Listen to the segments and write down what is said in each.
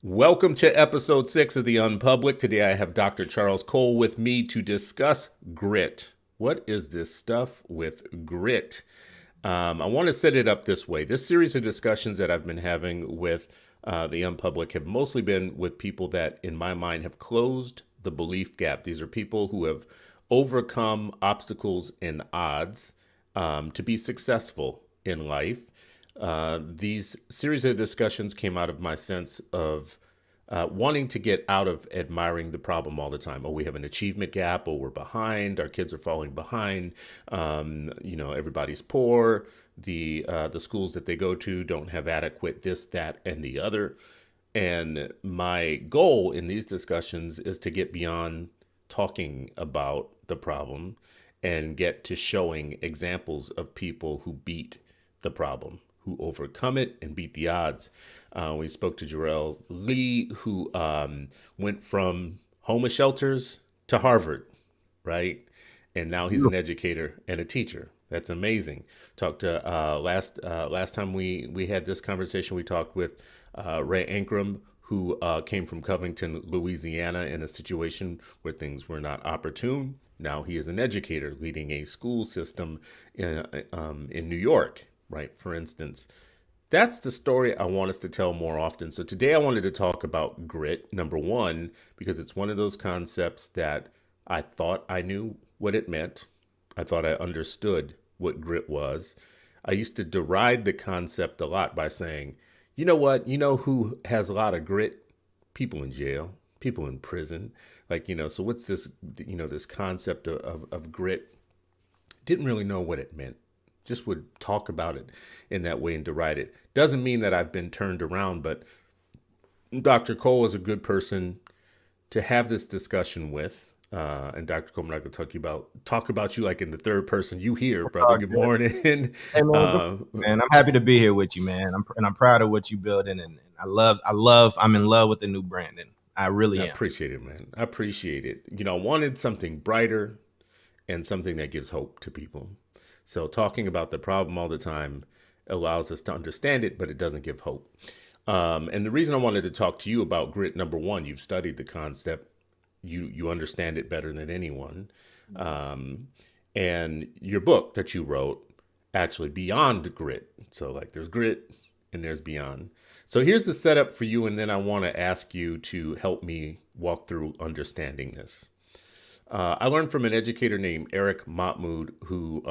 Welcome to episode 6 of The Unpublic. Today I have Dr. Charles Cole with me to discuss grit. What is this stuff with grit? I want to set it up this way. This series of discussions that I've been having with The Unpublic have mostly been with people that, in my mind, have closed the belief gap. These are people who have overcome obstacles and odds to be successful in life. These series of discussions came out of my sense of wanting to get out of admiring the problem all the time. Oh, we have an achievement gap. Oh, we're behind. Our kids are falling behind. Everybody's poor. The schools that they go to don't have adequate this, that, and the other. And my goal in these discussions is to get beyond talking about the problem and get to showing examples of people who beat the problem, who overcome it and beat the odds. We spoke to Jarrell Lee, who went from homeless shelters to Harvard, right? And now he's an educator and a teacher. That's amazing. Talked to last time we had this conversation, we talked with Ray Ankrum, who came from Covington, Louisiana, in a situation where things were not opportune. Now he is an educator leading a school system in New York, right? For instance, that's the story I want us to tell more often. So today I wanted to talk about grit, number one, because it's one of those concepts that I thought I knew what it meant. I thought I understood what grit was. I used to deride the concept a lot by saying, you know what? You know who has a lot of grit? People in jail, people in prison. So what's this, this concept of grit? Didn't really know what it meant. Just would talk about it in that way and deride it. Doesn't mean that I've been turned around, but Dr. Cole is a good person to have this discussion with. And Dr. Cole, I'm not going to talk about you like in the third person. You here, brother? Good morning. Hey man, I'm happy to be here with you, man. I'm proud of what you building, and I'm in love with the new branding. I really am. I appreciate it, man. I appreciate it. I wanted something brighter and something that gives hope to people. So talking about the problem all the time allows us to understand it, but it doesn't give hope. And the reason I wanted to talk to you about grit, number one, you've studied the concept. You understand it better than anyone. And your book that you wrote, actually Beyond Grit. So there's grit and there's beyond. So here's the setup for you. And then I want to ask you to help me walk through understanding this. I learned from an educator named Eric Mahmoud, who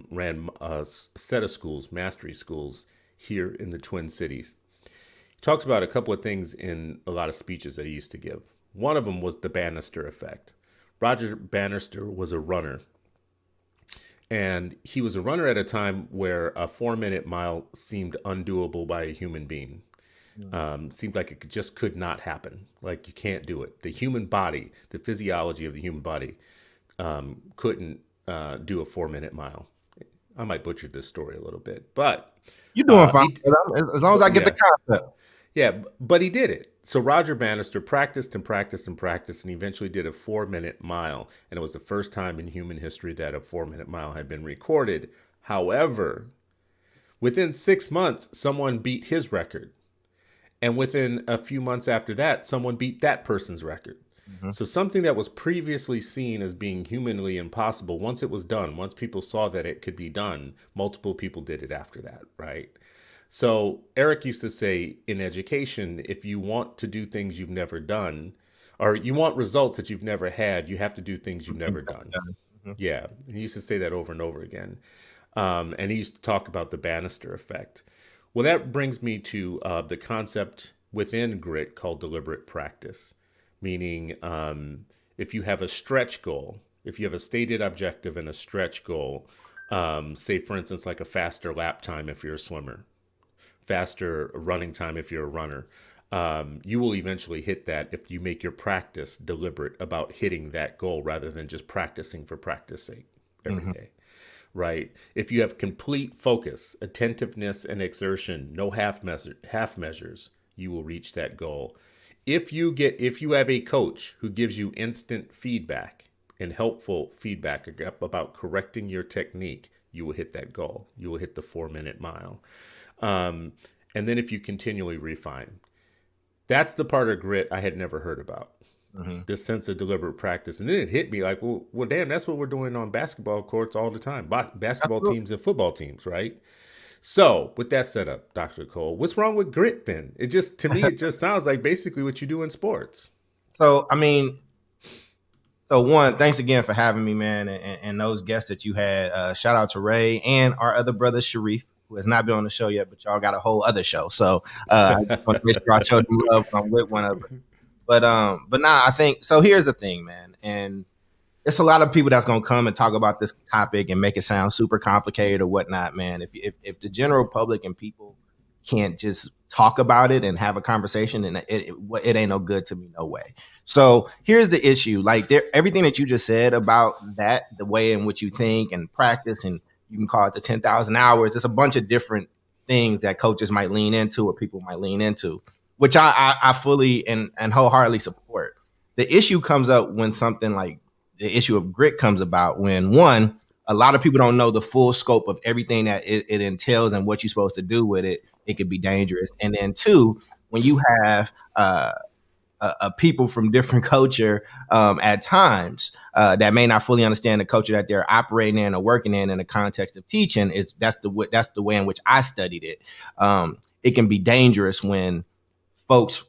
ran a set of schools, mastery schools, here in the Twin Cities. He talks about a couple of things in a lot of speeches that he used to give. One of them was the Bannister effect. Roger Bannister was a runner. And he was a runner at a time where a 4-minute mile seemed undoable by a human being. Seemed like it just could not happen. Like you can't do it. The human body, the physiology of the human body couldn't do a 4-minute mile. I might butcher this story a little bit, but you're doing fine. As long as I get the concept. Yeah, but he did it. So Roger Bannister practiced and practiced and practiced, and he eventually did a 4-minute mile. And it was the first time in human history that a 4-minute mile had been recorded. However, within 6 months, someone beat his record. And within a few months after that, someone beat that person's record. Mm-hmm. So something that was previously seen as being humanly impossible, once it was done, once people saw that it could be done, multiple people did it after that, right? So Eric used to say in education, if you want to do things you've never done, or you want results that you've never had, you have to do things you've never done. Mm-hmm. Yeah, he used to say that over and over again. And he used to talk about the Bannister effect. Well, that brings me to the concept within grit called deliberate practice, meaning if you have a stretch goal, if you have a stated objective and a stretch goal, say, for instance, like a faster lap time if you're a swimmer, faster running time if you're a runner, you will eventually hit that if you make your practice deliberate about hitting that goal rather than just practicing for practice sake every day. Right? If you have complete focus, attentiveness, and exertion, no half measures, you will reach that goal. If you have a coach who gives you instant feedback and helpful feedback about correcting your technique, you will hit that goal. You will hit the 4-minute mile. And then if you continually refine. That's the part of grit I had never heard about. Mm-hmm. This sense of deliberate practice. And then it hit me like, well, damn, that's what we're doing on basketball courts all the time. Basketball Absolutely. teams and football teams, right? So, with that set up, Dr. Cole, what's wrong with grit then? It just, to me, it just sounds like basically what you do in sports. So, I mean, so one, thanks again for having me, man, and those guests that you had. Shout out to Ray and our other brother Sharif, who has not been on the show yet, but y'all got a whole other show. So I just want to make sure I show them love when I'm with one of them. But nah, I think so. Here's the thing, man, and it's a lot of people that's gonna come and talk about this topic and make it sound super complicated or whatnot, man. If the general public and people can't just talk about it and have a conversation, and it ain't no good to me, no way. So here's the issue: like everything that you just said about that, the way in which you think and practice, and you can call it the 10,000 hours. It's a bunch of different things that coaches might lean into or people might lean into, which I fully and wholeheartedly support. The issue comes up when something like the issue of grit comes about, when one, a lot of people don't know the full scope of everything that it entails and what you're supposed to do with it. It could be dangerous. And then two, when you have people from different culture at times that may not fully understand the culture that they're operating in or working in the context of teaching, that's the way in which I studied it. It can be dangerous when folks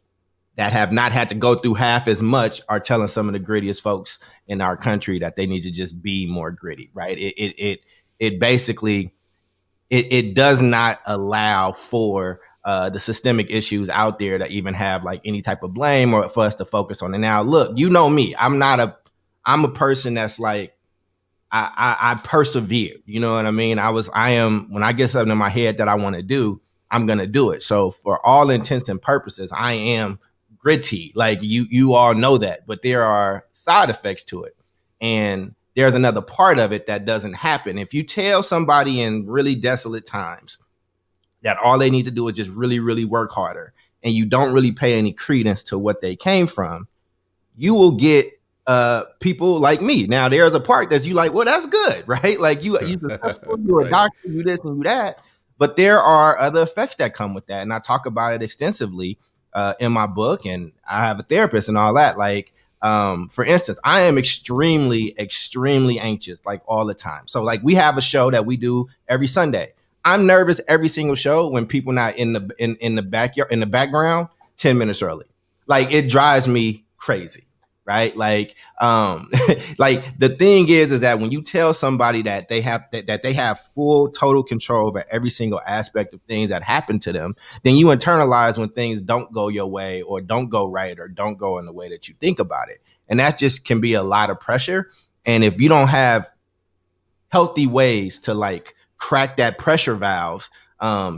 that have not had to go through half as much are telling some of the grittiest folks in our country that they need to just be more gritty, right? It basically it does not allow for the systemic issues out there that even have like any type of blame or for us to focus on. And now, look, you know me, I'm a person that's like, I persevere. You know what I mean? I am, when I get something in my head that I want to do, I'm going to do it. So for all intents and purposes, I am gritty. Like you all know that, but there are side effects to it. And there's another part of it that doesn't happen. If you tell somebody in really desolate times that all they need to do is just really, really work harder, and you don't really pay any credence to what they came from, you will get people like me. Now, there's a part that's you like, well, that's good, right? Like you successful, you're a doctor, you this and you that. But there are other effects that come with that. And I talk about it extensively in my book, and I have a therapist and all that. Like, for instance, I am extremely, extremely anxious, like all the time. So like we have a show that we do every Sunday. I'm nervous every single show when people not in the backyard, in the background 10 minutes early. Like it drives me crazy. Right. Like, like the thing is that when you tell somebody that they have full total control over every single aspect of things that happen to them, then you internalize when things don't go your way or don't go right or don't go in the way that you think about it. And that just can be a lot of pressure. And if you don't have healthy ways to like crack that pressure valve,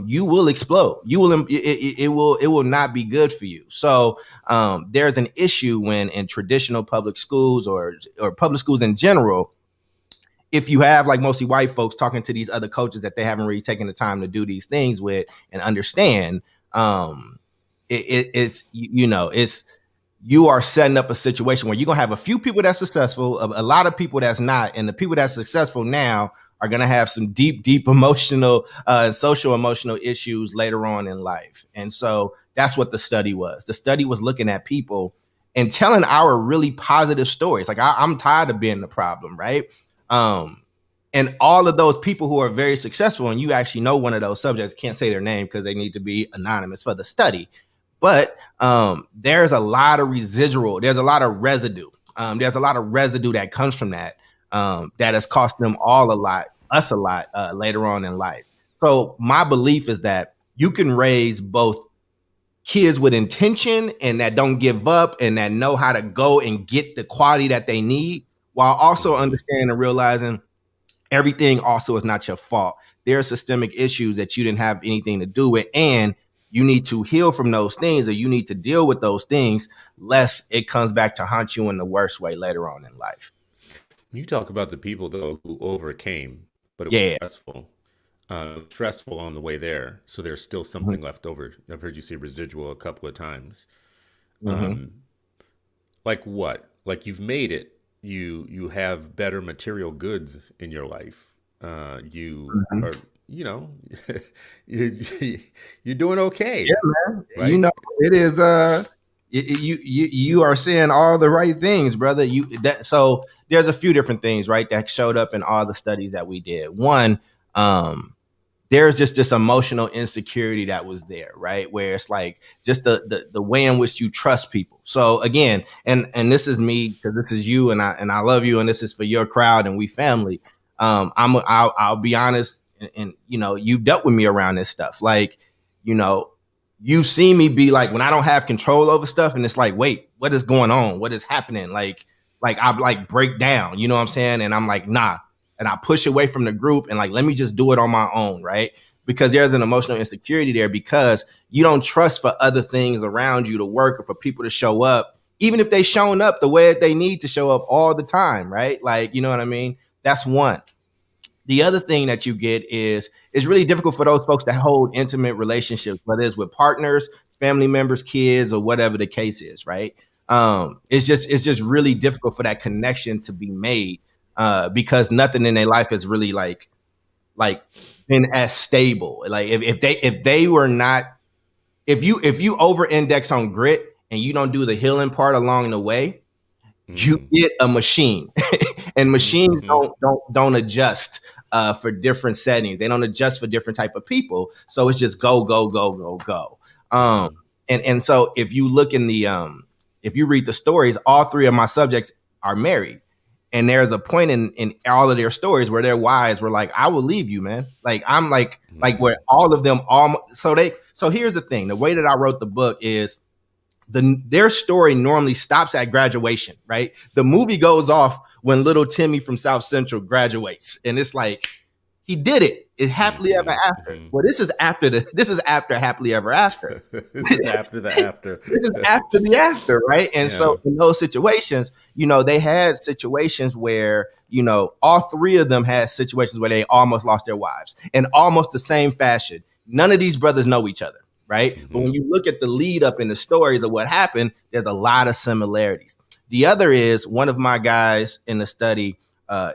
you will explode. It will not be good for you. So there's an issue when in traditional public schools or public schools in general, if you have like mostly white folks talking to these other coaches that they haven't really taken the time to do these things with and understand, it's you are setting up a situation where you're gonna have a few people that's successful, a lot of people that's not, and the people that's successful now are going to have some deep emotional, social emotional issues later on in life. And so that's what the study was. The study was looking at people and telling our really positive stories. Like I'm tired of being the problem, right? And all of those people who are very successful, and you actually know one of those subjects, can't say their name because they need to be anonymous for the study. But there's a lot of residual, there's a lot of residue. There's a lot of residue that comes from that has cost them us a lot later on in life. So my belief is that you can raise both kids with intention and that don't give up and that know how to go and get the quality that they need, while also understanding and realizing everything also is not your fault. There are systemic issues that you didn't have anything to do with, and you need to heal from those things, or you need to deal with those things, lest it comes back to haunt you in the worst way later on in life. You talk about the people though who overcame, but it Yeah. was stressful on the way there. So there's still something left over. I've heard you say residual a couple of times. Mm-hmm. Like what? Like you've made it. You have better material goods in your life. You Mm-hmm. are, you know, you, you're doing okay, Yeah, man. right? It is You are saying all the right things, brother. So there's a few different things, right, that showed up in all the studies that we did. One, there's just this emotional insecurity that was there, right? Where it's like just the way in which you trust people. So again, and this is me because this is you, and I love you, and this is for your crowd, and we family. I'll be honest, and you've dealt with me around this stuff. Like, you've seen me be like when I don't have control over stuff, and it's like, wait, what is going on? What is happening? Like I like break down, you know what I'm saying? And I'm like, nah. And I push away from the group and like, let me just do it on my own, right? Because there's an emotional insecurity there because you don't trust for other things around you to work or for people to show up, even if they shown up the way that they need to show up all the time, right? Like, you know what I mean? That's one. The other thing that you get is it's really difficult for those folks to hold intimate relationships, whether it's with partners, family members, kids, or whatever the case is, right? It's just really difficult for that connection to be made because nothing in their life is really like been as stable. Like if they were not, if you over index on grit and you don't do the healing part along the way, you get a machine. And machines don't adjust for different settings. They don't adjust for different type of people. So it's just go go go go go. And so if you look in the if you read the stories, all three of my subjects are married. And there's a point in all of their stories where their wives were like, I will leave you, man. Like I'm like where all of them so here's the thing. The way that I wrote the book is their story normally stops at graduation, right? The movie goes off when little Timmy from South Central graduates, and it's like he did it. It's happily ever after. Well, this is after happily ever after. This is after the after. This is after the after, right? And so in those situations, they had situations where all three of them had situations where they almost lost their wives in almost the same fashion. None of these brothers know each other. Right. But when you look at the lead up in the stories of what happened, there's a lot of similarities. The other is one of my guys in the study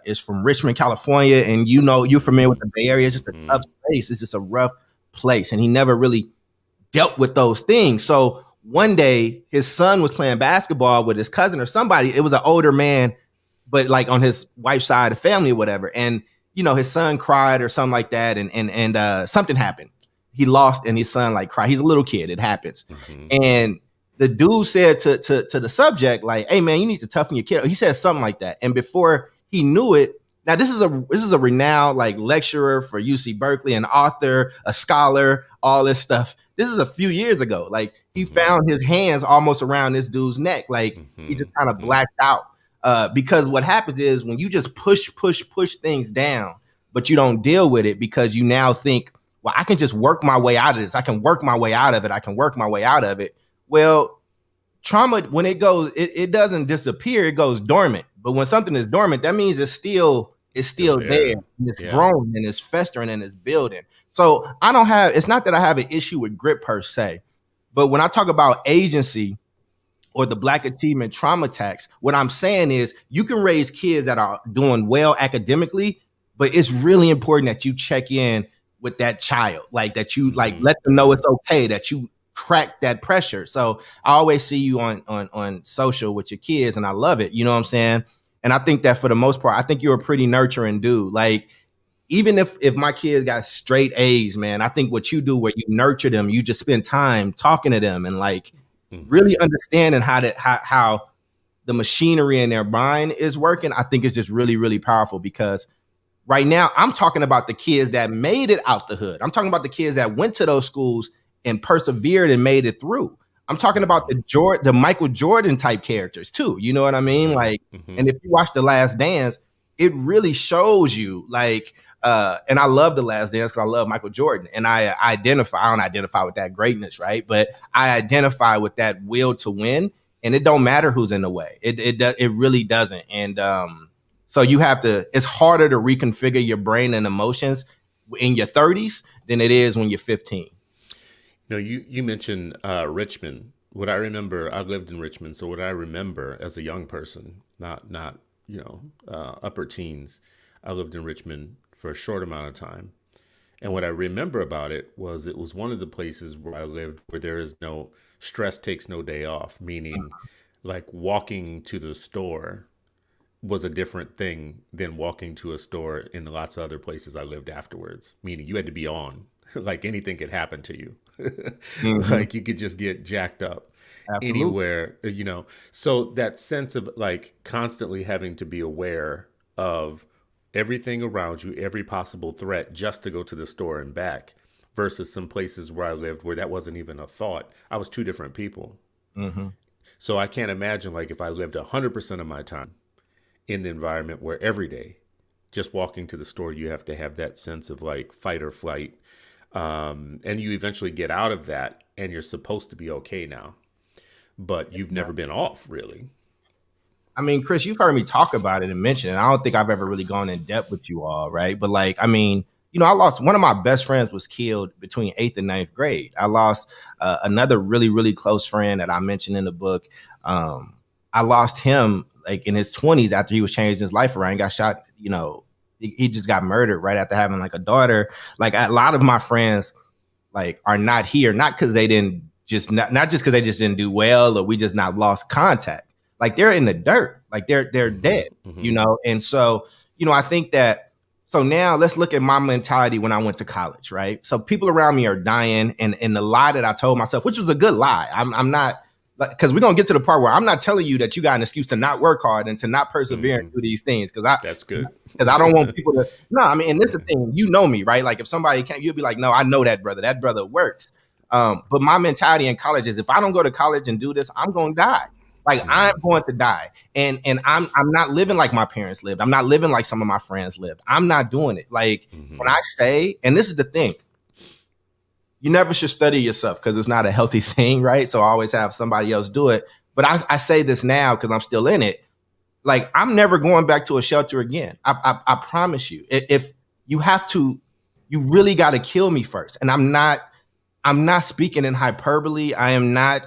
is from Richmond, California. And you're familiar with the Bay Area. It's just a tough space. It's just a rough place. And he never really dealt with those things. So one day his son was playing basketball with his cousin or somebody. It was an older man, but like on his wife's side of the family or whatever. And, his son cried or something like that. And something happened. He lost and his son like cried. He's a little kid. It happens. And the dude said to the subject, like, hey man, you need to toughen your kid up. He said something like that. And before he knew it, now this is a renowned like lecturer for UC Berkeley, an author, a scholar, all this stuff. This is a few years ago. Like he found his hands almost around this dude's neck. Like he just kind of blacked out. Because what happens is when you just push things down, but you don't deal with it because you now think, well, I can just work my way out of this. I can work my way out of it. I can work my way out of it. Well, trauma, when it goes, it doesn't disappear. It goes dormant. But when something is dormant, that means it's still there. And it's growing and it's festering and it's building. So it's not that I have an issue with grit per se, but when I talk about agency or the Black Achievement Trauma Tax, what I'm saying is you can raise kids that are doing well academically, but it's really important that you check in with that child, like that you like let them know it's okay, that you crack that pressure. So I always see you on social with your kids and I love it. You know what I'm saying? And I think that for the most part, I think you're a pretty nurturing dude. Like even if my kids got straight A's, man, I think what you do where you nurture them, you just spend time talking to them and like really understanding how the machinery in their mind is working. I think it's just really, really powerful because right now, I'm talking about the kids that made it out the hood. I'm talking about the kids that went to those schools and persevered and made it through. I'm talking about the Michael Jordan type characters too. You know what I mean? Like, and if you watch The Last Dance, it really shows you like, and I love The Last Dance because I love Michael Jordan and I don't identify with that greatness, right? But I identify with that will to win and it don't matter who's in the way. It really doesn't. And, so it's harder to reconfigure your brain and emotions in your 30s than it is when you're 15. You mentioned Richmond. What I remember, I lived in Richmond. So what I remember as a young person, not upper teens, I lived in Richmond for a short amount of time. And what I remember about it was one of the places where I lived where there is no stress takes no day off, meaning like walking to the store was a different thing than walking to a store in lots of other places I lived afterwards, meaning you had to be on. Like anything could happen to you. Mm-hmm. Like you could just get jacked up Absolutely. anywhere, you know. So that sense of like constantly having to be aware of everything around you, every possible threat just to go to the store and back versus some places where I lived where that wasn't even a thought. I was two different people. Mm-hmm. So I can't imagine like if I lived 100% of my time in the environment where every day just walking to the store you have to have that sense of like fight or flight, and you eventually get out of that and you're supposed to be okay now, but you've never been off really. I mean, Chris, you've heard me talk about it and mention it. I don't think I've ever really gone in depth with you all, right? But like, I mean, I lost one of my best friends was killed between 8th and 9th grade. I lost another really, really close friend that I mentioned in the book. I lost him like in his 20s after he was changing his life around. He got shot, he just got murdered right after having like a daughter. Like a lot of my friends like are not here, not because they didn't just not just because they just didn't do well or we just not lost contact. Like they're in the dirt, like they're Mm-hmm, dead, mm-hmm, And so, I think that so now let's look at my mentality when I went to college, right? So people around me are dying, and the lie that I told myself, which was a good lie, I'm not because we're gonna get to the part where I'm not telling you that you got an excuse to not work hard and to not persevere and mm-hmm. do these things That's good. because I don't want people to. No, I mean, and this is the thing, me, right? Like if somebody can't, you'll be like, no, I know that brother. That brother works. But my mentality in college is if I don't go to college and do this, I'm gonna die. Like Mm-hmm, I'm going to die, and I'm not living like my parents lived. I'm not living like some of my friends lived. I'm not doing it. Like when mm-hmm. I say, and this is the thing, you never should study yourself because it's not a healthy thing, right? So I always have somebody else do it. But I say this now because I'm still in it. Like I'm never going back to a shelter again. I promise you. If you have to, you really got to kill me first. And I'm not speaking in hyperbole. I am not.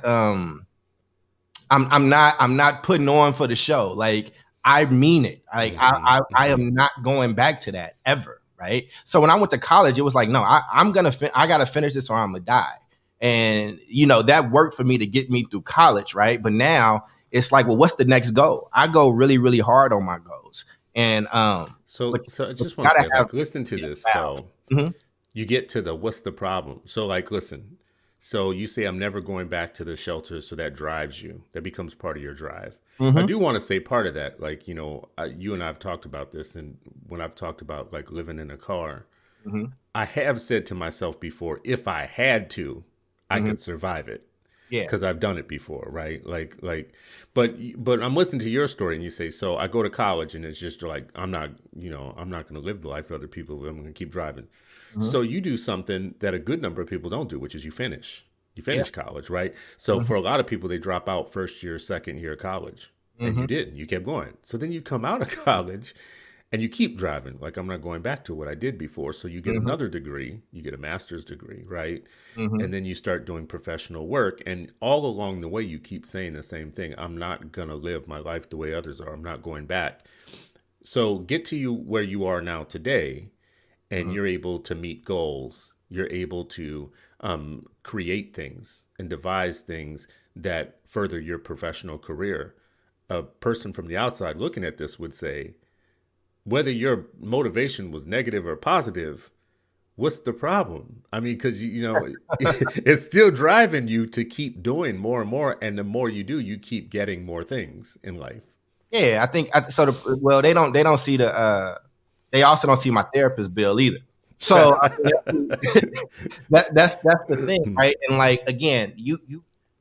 I'm not putting on for the show. Like I mean it. Like Mm-hmm, I mm-hmm. am not going back to that ever. Right. So when I went to college, it was like, no, I'm gonna I gotta finish this or I'm gonna die. And that worked for me to get me through college, right? But now it's like, well, what's the next goal? I go really, really hard on my goals, and So so I but just you want to gotta say have like listen to yeah, this wow. though. Mhm, You get to the what's the problem. So like listen, so you say I'm never going back to the shelter, so that drives you, that becomes part of your drive. I mhm, do want to say part of that, like you and I've talked about this, and when I've talked about like living in a car, mhm, I have said to myself before, if I had to, I mhm. could survive it Yeah. because I've done it before, right? But I'm listening to your story, and you say, so I go to college, and it's just like I'm not going to live the life that other people live. I'm going to keep driving. Mhm. So you do something that a good number of people don't do, which is you finish. You Yeah. finish college, right? So Mhm, for a lot of people, they drop out first year, second year of college, and you mhm, didn't. You kept going. So then you come out of college and you keep driving. Like I'm not going back to what I did before. So you get mhm, another degree, you get a master's degree, right? mhm, And then you start doing professional work. And all along the way, you keep saying the same thing. I'm not going to live my life the way others are. I'm not going back. So get to you where you are now today, and mhm. you're able to meet goals. You're able to create things and devise things that further your professional career. A person from the outside looking at this would say, whether your motivation was negative or positive, what's the problem? I mean, because it's still driving you to keep doing more and more, and the more you do, you keep getting more things in life. Yeah, I think so. Well, they don't see the. They also don't see my therapist bill either. So I mean, that's the thing, right? And like again, you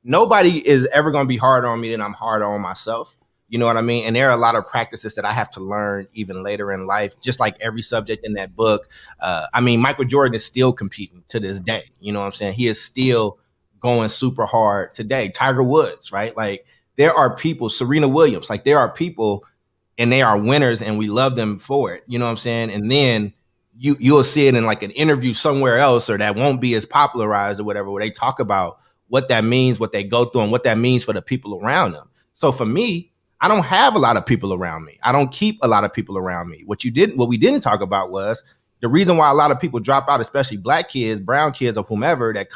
nobody is ever going to be harder on me than I'm harder on myself. You know what I mean? And there are a lot of practices that I have to learn even later in life, just like every subject in that book. I mean, Michael Jordan is still competing to this day. You know what I'm saying? He is still going super hard today. Tiger Woods, right? Like there are people, Serena Williams, like there are people and they are winners and we love them for it. You know what I'm saying? And then you'll see it in like an interview somewhere else or that won't be as popularized or whatever, where they talk about what that means, what they go through, and what that means for the people around them. So for me, I don't have a lot of people around me. I don't keep a lot of people around me. What we didn't talk about was the reason why a lot of people drop out, especially black kids, brown kids, or whomever that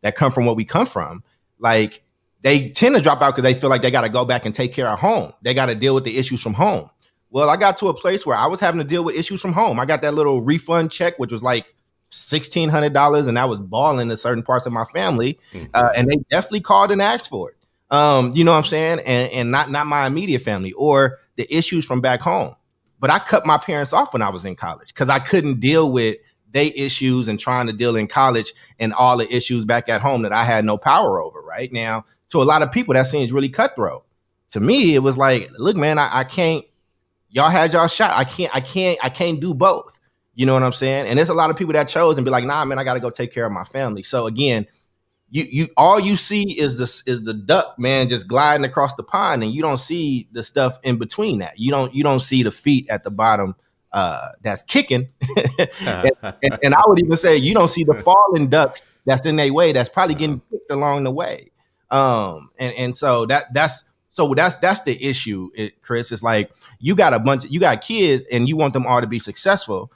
that come from what we come from, like they tend to drop out because they feel like they got to go back and take care of home. They got to deal with the issues from home. Well, I got to a place where I was having to deal with issues from home. I got that little refund check, which was like $1,600, and I was balling in certain parts of my family, and they definitely called and asked for it. You know what I'm saying? And not my immediate family or the issues from back home. But I cut my parents off when I was in college because I couldn't deal with their issues and trying to deal in college and all the issues back at home that I had no power over. Right now, to a lot of people, that seems really cutthroat. To me, it was like, look, man, I can't. Y'all had y'all shot. I can't do both. You know what I'm saying? And there's a lot of people that chose and be like, nah, man, I got to go take care of my family. So again, you all you see is the duck, man, just gliding across the pond, and you don't see the stuff in between that. You don't see the feet at the bottom that's kicking. and I would even say you don't see the fallen ducks that's in their way that's probably getting kicked along the way. And so that's the issue, Chris. It's like you got kids and you want them all to be successful.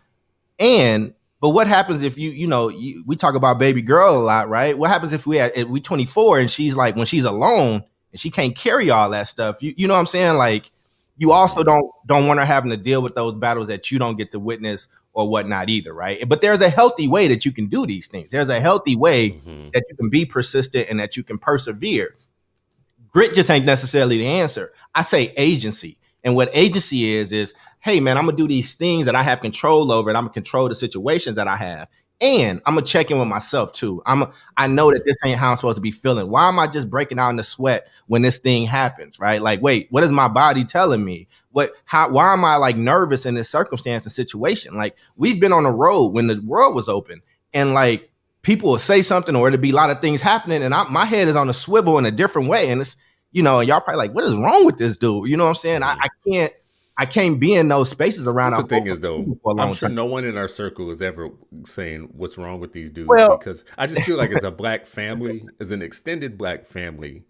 But what happens if we talk about baby girl a lot, right? What happens if we 24 and she's like, when she's alone and she can't carry all that stuff, you know what I'm saying? Like you also don't want her having to deal with those battles that you don't get to witness or whatnot either, right? But there's a healthy way that you can do these things. There's a healthy way that you can be persistent and that you can persevere. Grit just ain't necessarily the answer. I say agency. And what agency is, hey, man, I'm going to do these things that I have control over, and I'm going to control the situations that I have. And I'm going to check in with myself, too. I know that this ain't how I'm supposed to be feeling. Why am I just breaking out in the sweat when this thing happens, right? Like, wait, what is my body telling me? Why am I like nervous in this circumstance and situation? Like, we've been on the road when the world was open, and like people will say something or there'll be a lot of things happening, and my head is on a swivel in a different way. And it's, and y'all probably like, what is wrong with this dude? You know what I'm saying? I can't be in those spaces around. The thing is, though, I'm sure no one in our circle is ever saying what's wrong with these dudes, because I just feel like as a black family, as an extended black family,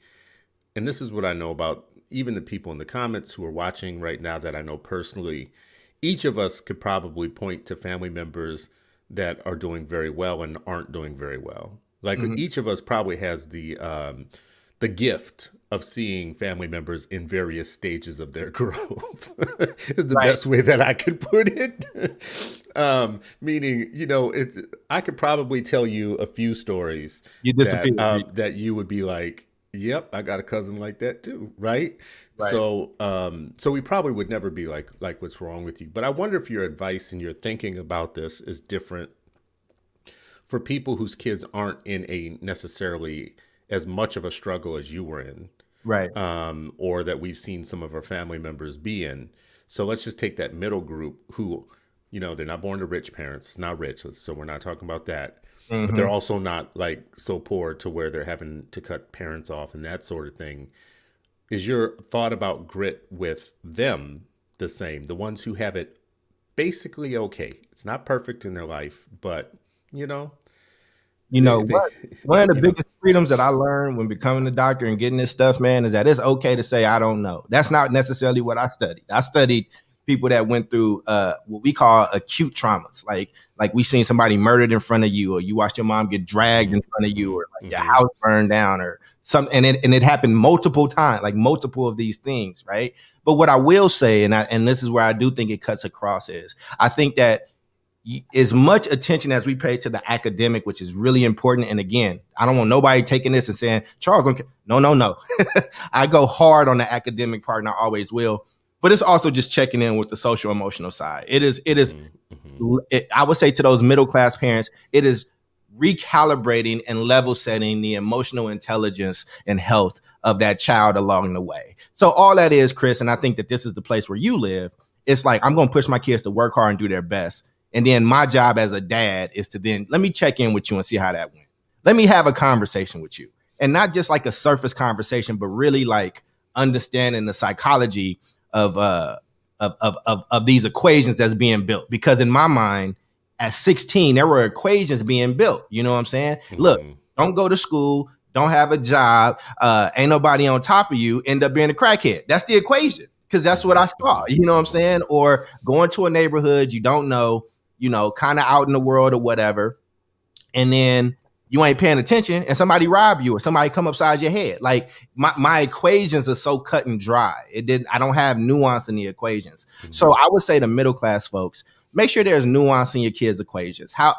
and this is what I know about even the people in the comments who are watching right now that I know personally, each of us could probably point to family members that are doing very well and aren't doing very well. Like each of us probably has the gift of seeing family members in various stages of their growth is the best way that I could put it. Meaning, I could probably tell you a few stories that you would be like, yep, I got a cousin like that too. Right. So we probably would never be like, what's wrong with you? But I wonder if your advice and your thinking about this is different for people whose kids aren't in a necessarily as much of a struggle as you were in. Right. Or that we've seen some of our family members be in. So let's just take that middle group who, they're not born to rich parents. It's not rich. So we're not talking about that. But they're also not like so poor to where they're having to cut parents off and that sort of thing. Is your thought about grit with them the same? The ones who have it basically okay. It's not perfect in their life, but one of the biggest freedoms that I learned when becoming a doctor and getting this stuff, man, is that it's okay to say, I don't know. That's not necessarily what I studied. I studied people that went through what we call acute traumas. Like we seen somebody murdered in front of you, or you watched your mom get dragged in front of you, or like your house burned down or something. And it happened multiple times, like multiple of these things. Right. But what I will say, and this is where I do think it cuts across, is I think that as much attention as we pay to the academic, which is really important. And again, I don't want nobody taking this and saying, Charles, no. I go hard on the academic part, and I always will. But it's also just checking in with the social emotional side. It is. I would say to those middle class parents, it is recalibrating and level setting the emotional intelligence and health of that child along the way. So all that is, Chris, and I think that this is the place where you live. It's like, I'm going to push my kids to work hard and do their best. And then my job as a dad is to then let me check in with you and see how that went. Let me have a conversation with you, and not just like a surface conversation, but really like understanding the psychology of these equations that's being built. Because in my mind, at 16, there were equations being built. You know what I'm saying? Look, don't go to school, don't have a job, ain't nobody on top of you, end up being a crackhead. That's the equation, because that's what I saw. You know what I'm saying? Or going to a neighborhood you don't know, kind of out in the world or whatever. And then you ain't paying attention and somebody rob you or somebody come upside your head. Like my equations are so cut and dry. I don't have nuance in the equations. Mm-hmm. So I would say to middle class folks, make sure there's nuance in your kids' equations. How,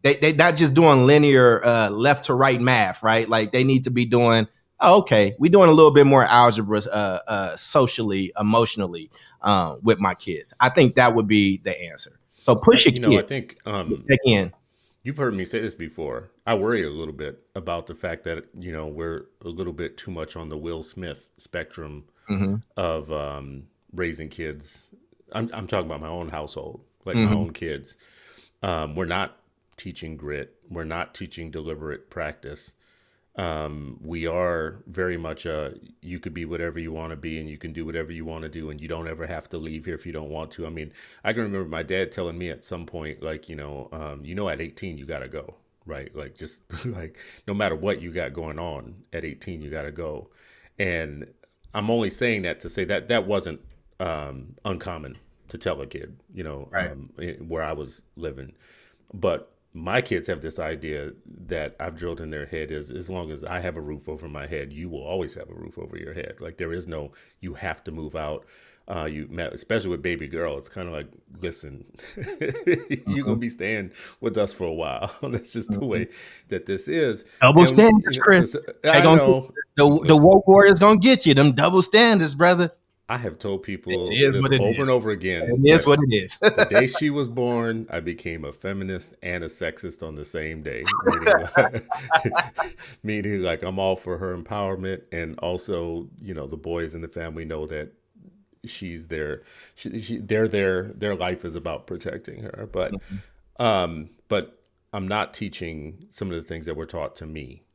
they not just doing linear left to right math, right? Like they need to be doing, we're doing a little bit more algebra socially, emotionally with my kids. I think that would be the answer. So push your kid. I think you've heard me say this before. I worry a little bit about the fact that, we're a little bit too much on the Will Smith spectrum mm-hmm. of raising kids. I'm talking about my own household, like mm-hmm. my own kids. We're not teaching grit. We're not teaching deliberate practice. We are very much you could be whatever you want to be and you can do whatever you want to do and you don't ever have to leave here if you don't want to. I mean, I can remember my dad telling me at some point, like, at 18, you got to go, right? Like, just like, no matter what you got going on at 18, you got to go. And I'm only saying that to say that that wasn't uncommon to tell a kid, right. Where I was living. But my kids have this idea that I've drilled in their head is as long as I have a roof over my head, you will always have a roof over your head. Like there is no, you have to move out. Especially with baby girl, it's kind of like, listen, you're going to be staying with us for a while. That's just the way that this is. Double standards, Chris. I know. The woke warrior's going to get you. Them double standards, brother. I have told people this over and over again. It is what it is. The day she was born, I became a feminist and a sexist on the same day. Meaning like I'm all for her empowerment. And also, the boys in the family know that she's there. Their life is about protecting her. But, but I'm not teaching some of the things that were taught to me,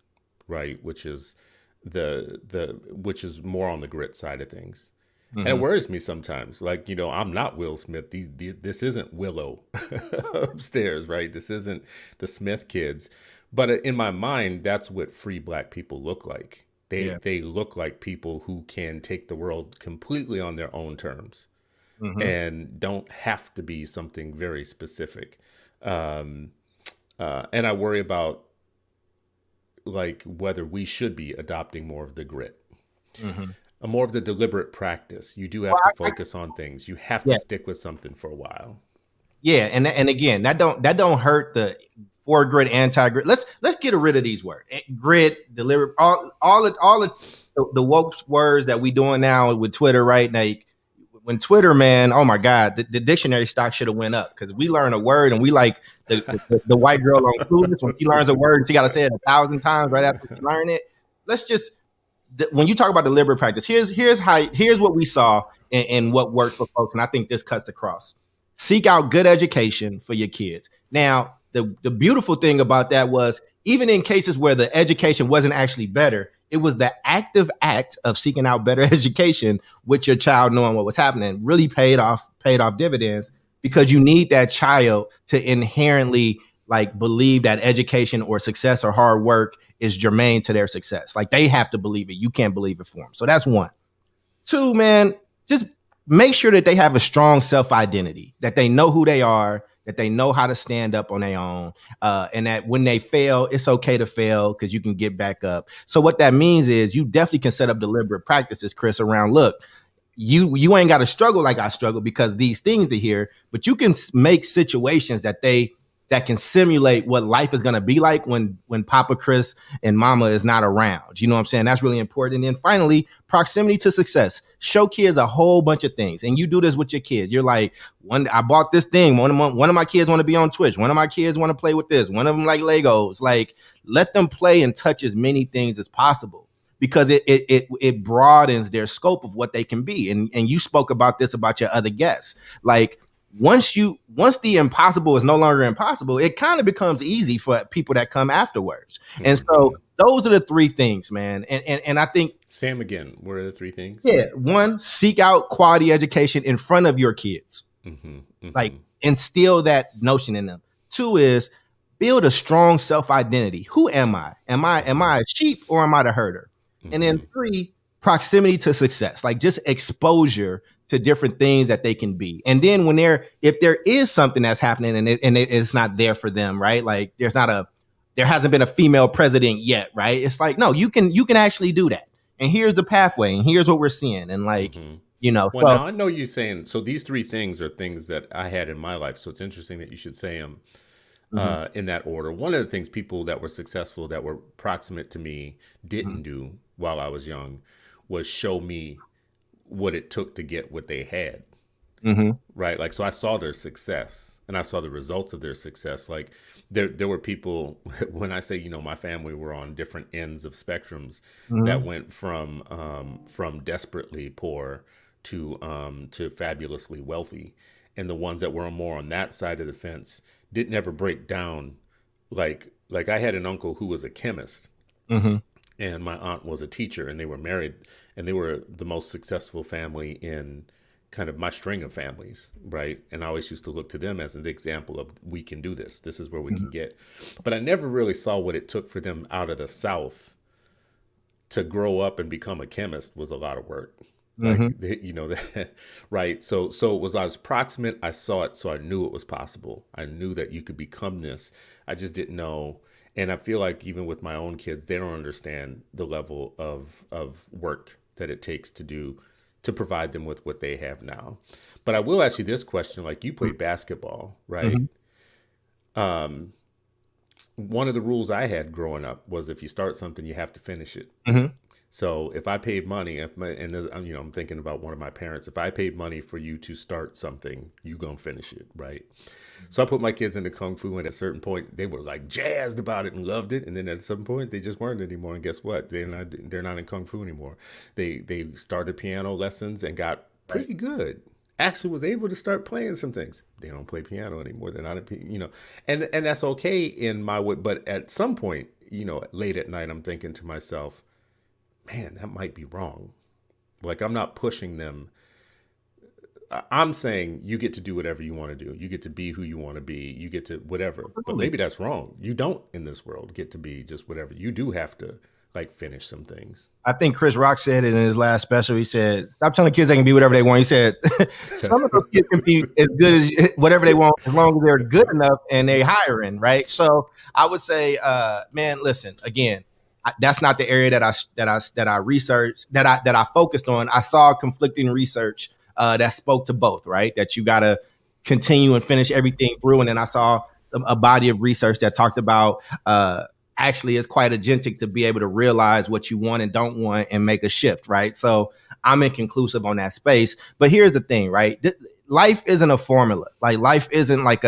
right? Which is which is more on the grit side of things. Mm-hmm. And it worries me sometimes. Like, I'm not Will Smith. This isn't Willow upstairs, right? This isn't the Smith kids. But in my mind, that's what free Black people look like. They look like people who can take the world completely on their own terms mm-hmm. and don't have to be something very specific. And I worry about like whether we should be adopting more of the grit. Mm-hmm. More of the deliberate practice. You do have to focus on things. You have to stick with something for a while. Yeah, and again, that don't hurt the for grit, anti-grit. Let's get rid of these words. Grit, deliberate, all the woke words that we doing now with Twitter, right? Like when Twitter, man, oh my God, the dictionary stock should have went up because we learn a word and we like the white girl on Clueless when she learns a word, she got to say it 1,000 times right after she learn it. Let's just. When you talk about deliberate practice, here's what we saw and what worked for folks, and I think this cuts across. Seek out good education for your kids. Now, the beautiful thing about that was even in cases where the education wasn't actually better, it was the active act of seeking out better education with your child knowing what was happening really paid off dividends because you need that child to inherently like believe that education or success or hard work is germane to their success. Like they have to believe it. You can't believe it for them. So that's one. Two, man, just make sure that they have a strong self-identity, that they know who they are, that they know how to stand up on their own, and that when they fail, it's okay to fail because you can get back up. So what that means is you definitely can set up deliberate practices, Chris, around, look, you ain't got to struggle like I struggle because these things are here, but you can make situations that can simulate what life is going to be like when Papa Chris and Mama is not around. You know what I'm saying? That's really important. And then finally, proximity to success. Show kids a whole bunch of things. And you do this with your kids. You're like, I bought this thing. One of my kids want to be on Twitch. One of my kids want to play with this. One of them like Legos. Like, let them play and touch as many things as possible because it broadens their scope of what they can be. And you spoke about this about your other guests. Like, once the impossible is no longer impossible, it kind of becomes easy for people that come afterwards. Mm-hmm. And so those are the three things, man. And I think Sam, again, what are the three things? Yeah. One, seek out quality education in front of your kids. Mm-hmm. Mm-hmm. Like instill that notion in them. Two is build a strong self-identity. Who am I? Am I a sheep or am I the herder? Mm-hmm. And then three, proximity to success, like just exposure to different things that they can be. And then if there is something that's happening and it's not there for them, right? Like they there hasn't been a female president yet, right? It's like, no, you can actually do that. And here's the pathway, and here's what we're seeing. And like, Well, so now I know you're saying, so these three things are things that I had in my life. So it's interesting that you should say them in that order. One of the things people that were successful, that were proximate to me, didn't do while I was young was show me what it took to get what they had. Right. Like, so I saw their success and I saw the results of their success. Like there were people, when I say, you know, my family were on different ends of spectrums that went from desperately poor to fabulously wealthy. And the ones that were more on that side of the fence didn't ever break down. Like I had an uncle who was a chemist and my aunt was a teacher, and they were married, and they were the most successful family in kind of my string of families, right? And I always used to look to them as an example of, we can do this. This is where we can get. But I never really saw what it took for them out of the South to grow up and become a chemist was a lot of work. Like, you know, that, right? So it was, I was proximate. I saw it, so I knew it was possible. I knew that you could become this. I just didn't know. And I feel like even with my own kids, they don't understand the level of work that it takes to provide them with what they have now. But I will ask you this question, like, you played basketball, right? One of the rules I had growing up was, if you start something, you have to finish it. So if I paid money, you know, I'm thinking about one of my parents, if I paid money for you to start something, you gonna finish it, right? So I put my kids into Kung Fu, and at a certain point they were like jazzed about it and loved it. And then at some point they just weren't anymore. And guess what? They're not in Kung Fu anymore. They started piano lessons and got pretty good. Actually was able to start playing some things. They don't play piano anymore. They're not, you know, and that's okay in my way. But at some point, you know, late at night, I'm thinking to myself, man, that might be wrong. Like, I'm not pushing them. I'm saying you get to do whatever you want to do. You get to be who you want to be. You get to whatever. But maybe that's wrong. You don't in this world get to be just whatever. You do have to, like, finish some things. I think Chris Rock said it in his last special. He said, "Stop telling kids they can be whatever they want." He said, "Some of those kids can be as good as whatever they want, as long as they're good enough and they hiring." Right. So I would say, man, listen, again, that's not the area that I researched, that I focused on. I saw conflicting research that spoke to both, right? That you got to continue and finish everything through. And then I saw a body of research that talked about actually it's quite agentic to be able to realize what you want and don't want and make a shift, right? So I'm inconclusive on that space. But here's the thing, right? Life isn't a formula. Like, life isn't like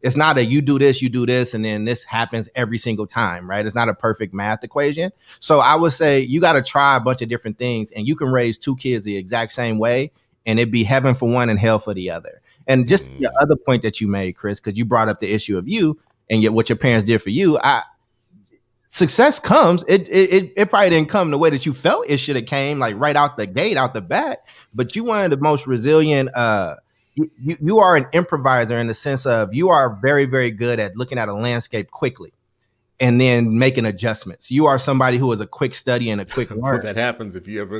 it's not a you do this, and then this happens every single time, right? It's not a perfect math equation. So I would say you got to try a bunch of different things, and you can raise two kids the exact same way, and it'd be heaven for one and hell for the other. And just the other point that you made, Chris, because you brought up the issue of you and yet what your parents did for you. Success comes. It probably didn't come the way that you felt it should have came, like right out the gate, out the bat. But you one of the most resilient. You are an improviser in the sense of you are very, very good at looking at a landscape quickly and then making adjustments. You are somebody who is a quick study and a quick learner. Well, that happens if you ever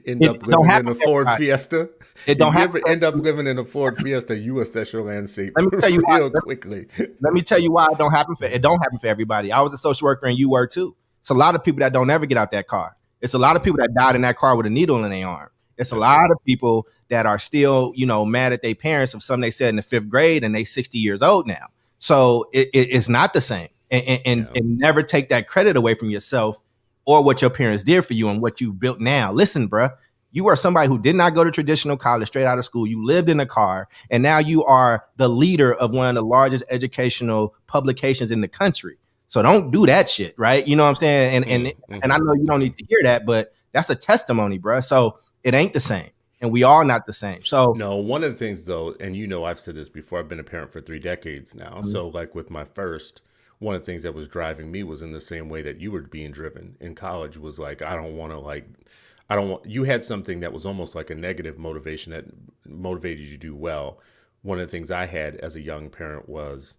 end up living in a Ford Fiesta. If you ever end up living in a Ford Fiesta, you assess your landscape real quickly. Let me tell you why it don't happen for everybody. I was a social worker and you were too. It's a lot of people that don't ever get out that car. It's a lot of people that died in that car with a needle in their arm. It's a lot of people that are still, you know, mad at their parents of something they said in the 5th grade, and they 60 years old now. So it's not the same. And never take that credit away from yourself or what your parents did for you and what you built now. Listen, bruh, you are somebody who did not go to traditional college straight out of school. You lived in a car, and now you are the leader of one of the largest educational publications in the country. So don't do that shit, right? You know what I'm saying? And I know you don't need to hear that, but that's a testimony, bruh. So it ain't the same. And we are not the same. So no, one of the things though, and you know, I've said this before, I've been a parent for 3 decades now. So like with my first, one of the things that was driving me was in the same way that you were being driven in college, was like, you had something that was almost like a negative motivation that motivated you to do well. One of the things I had as a young parent was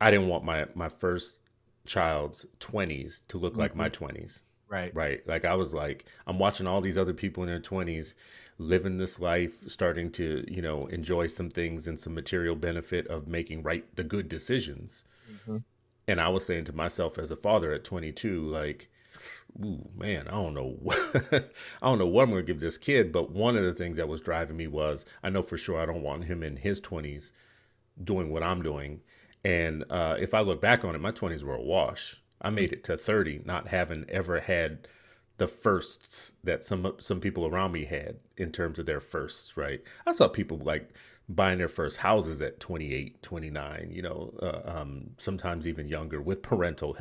I didn't want my first child's 20s to look like my 20s. Right. Like, I was like, I'm watching all these other people in their 20s living this life, starting to, you know, enjoy some things and some material benefit of making the good decisions. And I was saying to myself as a father at 22, like, ooh, man, I don't know, I don't know what I'm going to give this kid. But one of the things that was driving me was, I know for sure I don't want him in his 20s doing what I'm doing. And if I look back on it, my 20s were a wash. I made it to 30, not having ever had the firsts that some people around me had in terms of their firsts, right? I saw people like buying their first houses at 28, 29, sometimes even younger with parental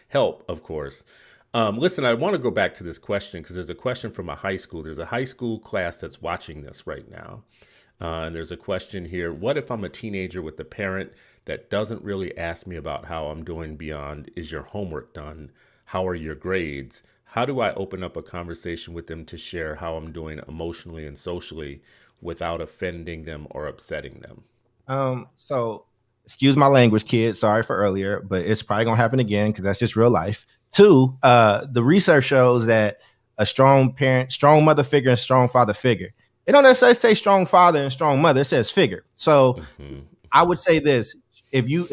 help, of course. Listen, I want to go back to this question because there's a question from a high school. There's a high school class that's watching this right now. And there's a question here. What if I'm a teenager with a parent that doesn't really ask me about how I'm doing beyond, is your homework done? How are your grades? How do I open up a conversation with them to share how I'm doing emotionally and socially without offending them or upsetting them? So excuse my language, kids. Sorry for earlier, but it's probably gonna happen again because that's just real life. Two, the research shows that a strong parent, strong mother figure, and strong father figure. It don't necessarily say strong father and strong mother. It says figure. So Mm-hmm. I would say this: if you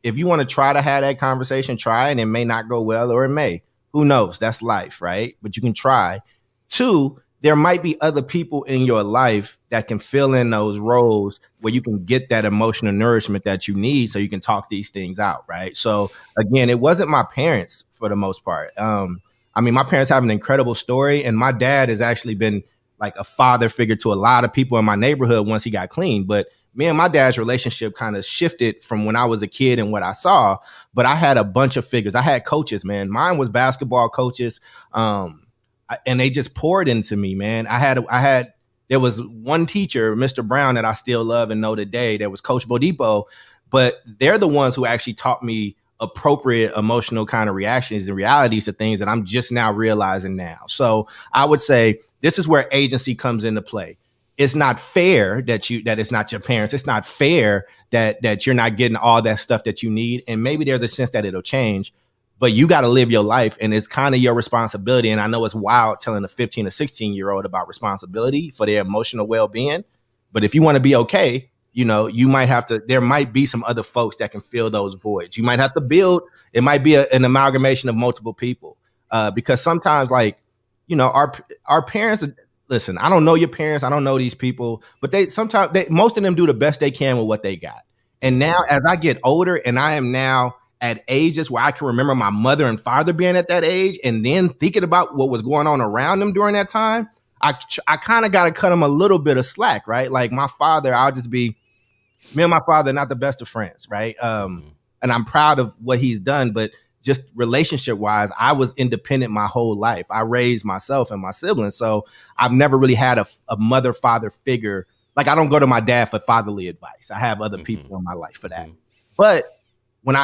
want to try to have that conversation, try, and it may not go well, or it may. Who knows? That's life, right? But you can try. Two, there might be other people in your life that can fill in those roles where you can get that emotional nourishment that you need so you can talk these things out, right? So again, it wasn't my parents for the most part. I mean, my parents have an incredible story, and my dad has actually been like a father figure to a lot of people in my neighborhood once he got clean. But me and my dad's relationship kind of shifted from when I was a kid and what I saw. But I had a bunch of figures. I had coaches, man. Mine was basketball coaches. And they just poured into me, man. There was one teacher, Mr. Brown, that I still love and know today. That was Coach Bodipo, but they're the ones who actually taught me appropriate emotional kind of reactions and realities to things that I'm just now realizing now. So I would say this is where agency comes into play. It's not fair that it's not your parents. It's not fair that you're not getting all that stuff that you need. And maybe there's a sense that it'll change, but you got to live your life, and it's kind of your responsibility. And I know it's wild telling a 15 or 16-year-old about responsibility for their emotional well-being, but if you want to be okay, you might have to, there might be some other folks that can fill those voids. You might have to build, it might be an amalgamation of multiple people, because sometimes, like, our parents, listen, I don't know your parents, I don't know these people, but most of them do the best they can with what they got. And now as I get older, and I am now at ages where I can remember my mother and father being at that age, and then thinking about what was going on around them during that time, I kind of got to cut them a little bit of slack, right? Like my father, me and my father are not the best of friends, right? Mm-hmm. And I'm proud of what he's done, but just relationship wise, I was independent my whole life. I raised myself and my siblings, so I've never really had a mother father figure. Like, I don't go to my dad for fatherly advice. I have other people in my life for that. Mm-hmm. But when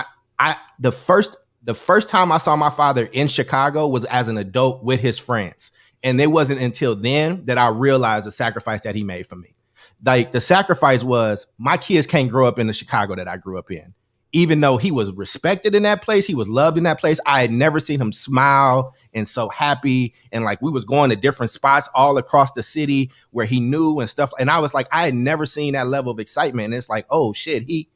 the first time I saw my father in Chicago was as an adult with his friends. And it wasn't until then that I realized the sacrifice that he made for me. Like, the sacrifice was, my kids can't grow up in the Chicago that I grew up in. Even though he was respected in that place, he was loved in that place, I had never seen him smile and so happy. And like, we was going to different spots all across the city where he knew and stuff. And I was like, I had never seen that level of excitement. And it's like, oh shit, he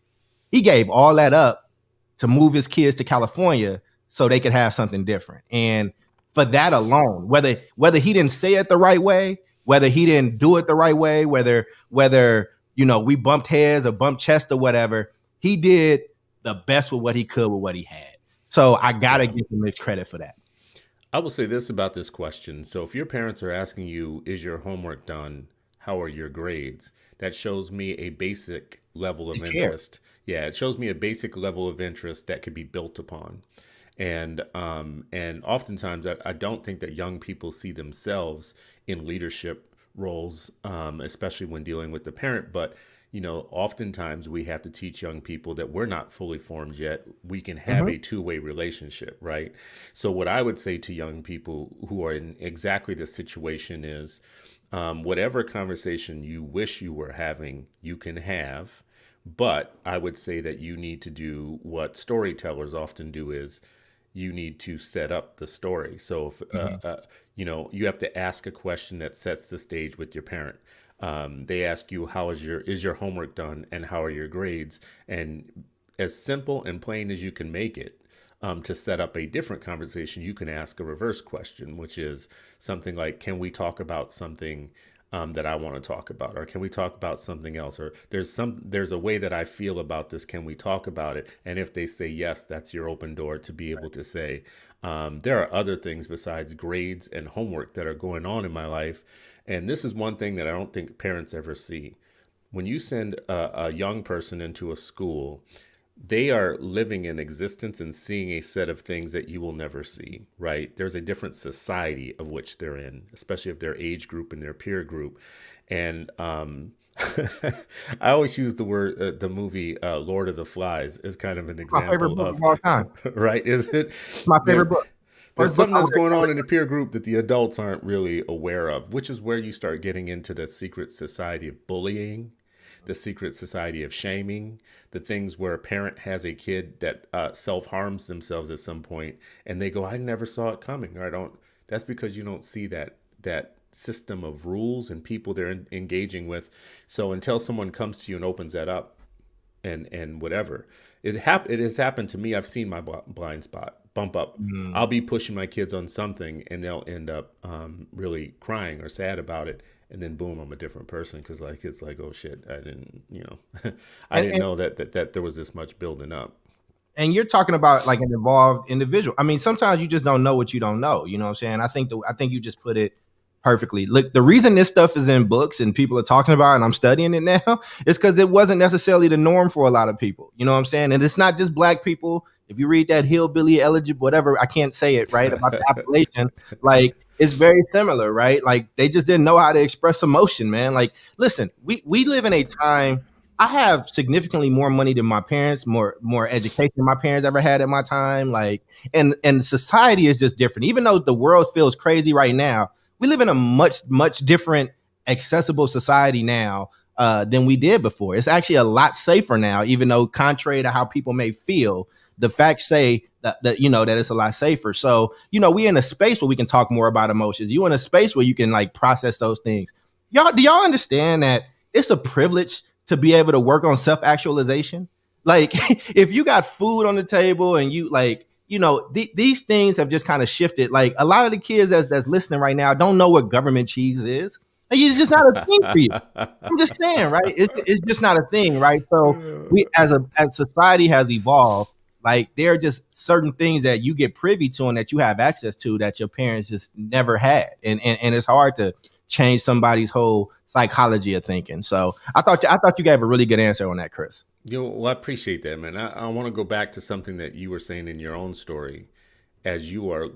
gave all that up to move his kids to California so they could have something different. And for that alone, whether he didn't say it the right way, whether he didn't do it the right way, whether we bumped heads or bumped chests or whatever, he did the best with what he could with what he had. So I gotta give him his credit for that. I will say this about this question. So, if your parents are asking you, is your homework done? How are your grades? That shows me a basic level of They care. interest. Yeah, it shows me a basic level of interest that could be built upon. And oftentimes, I don't think that young people see themselves in leadership roles, especially when dealing with the parent. But oftentimes we have to teach young people that we're not fully formed yet. We can have a two-way relationship, right? So what I would say to young people who are in exactly this situation is, whatever conversation you wish you were having, you can have. But I would say that you need to do what storytellers often do is you need to set up the story. So if, you have to ask a question that sets the stage with your parent. They ask you, is your homework done, and how are your grades? And as simple and plain as you can make it. To set up a different conversation, you can ask a reverse question, which is something like, "Can we talk about something that I want to talk about, or can we talk about something else, or there's a way that I feel about this. Can we talk about it?" And if they say yes, that's your open door to be able to say, "There are other things besides grades and homework that are going on in my life," and this is one thing that I don't think parents ever see. When you send a young person into a school, they are living in existence and seeing a set of things that you will never see, right? There's a different society of which they're in, especially if their age group and their peer group. And I always use the movie Lord of the Flies as kind of an My favorite example book of, of all time. right? Is it? It's my favorite There, book. there's First book something I that's would going on ever. in the peer group that the adults aren't really aware of, which is where you start getting into the secret society of bullying, the secret society of shaming, the things where a parent has a kid that self harms themselves at some point, and they go, "I never saw it coming," or "I don't." That's because you don't see that system of rules and people they're engaging with. So until someone comes to you and opens that up, and whatever. It has happened to me. I've seen my blind spot bump up. Mm. I'll be pushing my kids on something, and they'll end up really crying or sad about it, and then boom, I'm a different person because like it's like, oh shit, I didn't, I And, didn't and know that there was this much building up. and you're talking about like an involved individual. I mean, sometimes you just don't know what you don't know. You know what I'm saying? I think you just put it perfectly. Look, the reason this stuff is in books and people are talking about it and I'm studying it now is because it wasn't necessarily the norm for a lot of people. You know what I'm saying? And it's not just black people. If you read that hillbilly eligible, whatever, I can't say it right about the Appalachian, like it's very similar, right? Like they just didn't know how to express emotion, man. Like, listen, we live in a time. I have significantly more money than my parents, more education than my parents ever had at my time. Like, and society is just different. Even though the world feels crazy right now, we live in a much different accessible society now than we did before. It's actually a lot safer now, even though contrary to how people may feel, the facts say that that it's a lot safer. So we in a space where we can talk more about emotions. You in a space where you can like process those things. Do y'all understand that it's a privilege to be able to work on self-actualization? Like if you got food on the table and you like these things have just kind of shifted. Like a lot of the kids that's listening right now don't know what government cheese is. Like, it's just not a thing for you. I'm just saying, right? It's just not a thing, right? So we as society has evolved, like there are just certain things that you get privy to and that you have access to that your parents just never had. And it's hard to change somebody's whole psychology of thinking. So I thought you gave a really good answer on that, Chris. Well, I appreciate that, man. I want to go back to something that you were saying in your own story, as you are,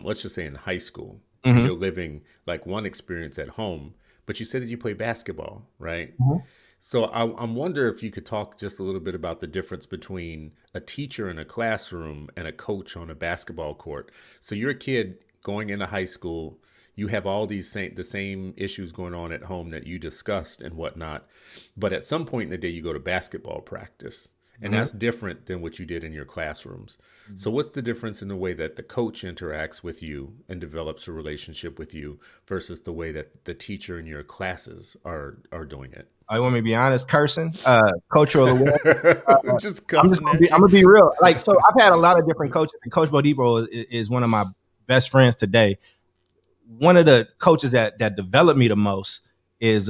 let's just say in high school, and Mm-hmm. you're living like one experience at home, but you said that you play basketball, right? Mm-hmm. So I'm wonder if you could talk just a little bit about the difference between a teacher in a classroom and a coach on a basketball court. So you're a kid going into high school, you have all the same issues going on at home that you discussed and whatnot, but at some point in the day you go to basketball practice, and Mm-hmm. that's different than what you did in your classrooms. So what's the difference in the way that the coach interacts with you and develops a relationship with you versus the way that the teacher in your classes are doing it? I want me to be honest, cursing, cultural awareness. Just I'm just cussing gonna at be. I'm you. gonna be real. Like, so I've had a lot of different coaches, and Coach Bodipo is one of my best friends today. One of the coaches that developed me the most is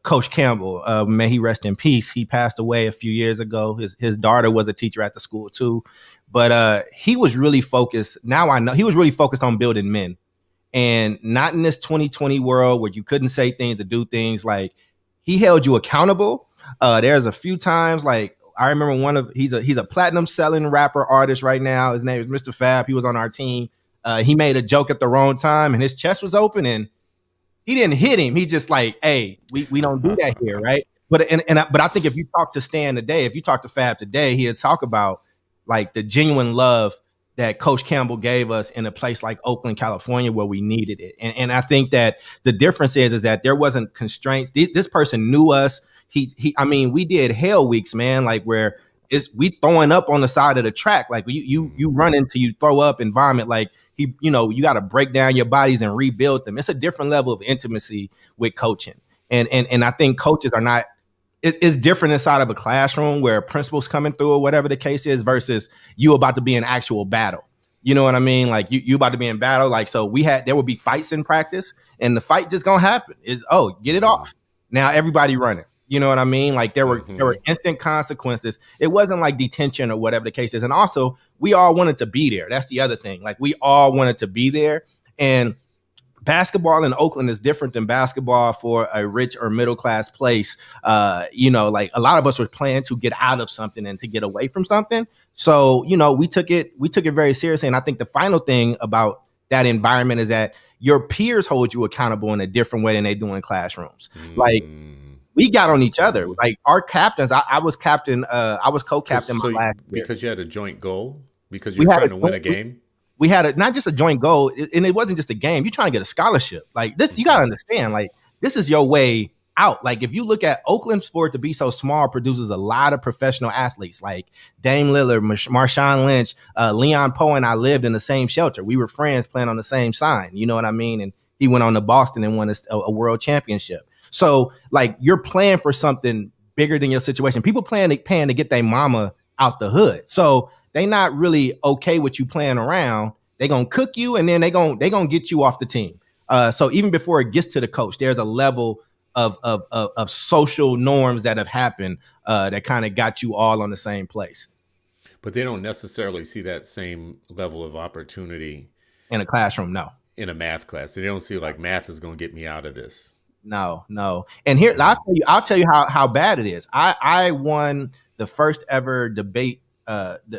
Coach Campbell. May he rest in peace. He passed away a few years ago. His daughter was a teacher at the school too, but he was really focused. Now I know he was really focused on building men, and not in this 2020 world where you couldn't say things or do things. Like he held you accountable. There's a few times like I remember he's a platinum selling rapper artist right now. His name is Mr. Fab. He was on our team. He made a joke at the wrong time and his chest was open and he didn't hit him. He just like, hey, we don't do that here, right? But I think if you talk to Stan today, if you talk to Fab today, he'd talk about like the genuine love that Coach Campbell gave us in a place like Oakland, California, where we needed it. And I think that the difference is that there wasn't constraints. This person knew us. I mean, we did hell weeks, man, like where we throwing up on the side of the track. Like you run into, you throw up and vomit. Like you got to break down your bodies and rebuild them. It's a different level of intimacy with coaching. And I think coaches are not it's different inside of a classroom where principal's coming through or whatever the case is versus you about to be in actual battle. You know what I mean? Like you about to be in battle. Like, so there would be fights in practice, and the fight just gonna happen. Is, oh, get it off. Now everybody running. You know what I mean? Like there were instant consequences. It wasn't like detention or whatever the case is. And also, we all wanted to be there. That's the other thing. Like we all wanted to be there. And basketball in Oakland is different than basketball for a rich or middle class place. Like a lot of us were playing to get out of something and to get away from something. So, we took it very seriously. And I think the final thing about that environment is that your peers hold you accountable in a different way than they do in classrooms. Like we got on each other. Like our captains, I was captain, I was co-captain my last year. Because you had a joint goal? Because you're trying to win a game? We had not just a joint goal, and it wasn't just a game. You're trying to get a scholarship. Like this, you got to understand, like this is your way out. Like if you look at Oakland, for it to be so small, produces a lot of professional athletes like Dame Lillard, Marshawn Lynch, Leon Poe, and I lived in the same shelter. We were friends playing on the same sign. You know what I mean? And he went on to Boston and won a world championship. So like you're playing for something bigger than your situation. People paying to get their mama out the hood. So they not really okay with you playing around. They gonna cook you, and then they gonna get you off the team. So even before it gets to the coach, there's a level of social norms that have happened that kind of got you all on the same place. But they don't necessarily see that same level of opportunity in a classroom. No, in a math class, they don't see like math is gonna get me out of this. No. And here I'll tell you how bad it is. I won the first ever debate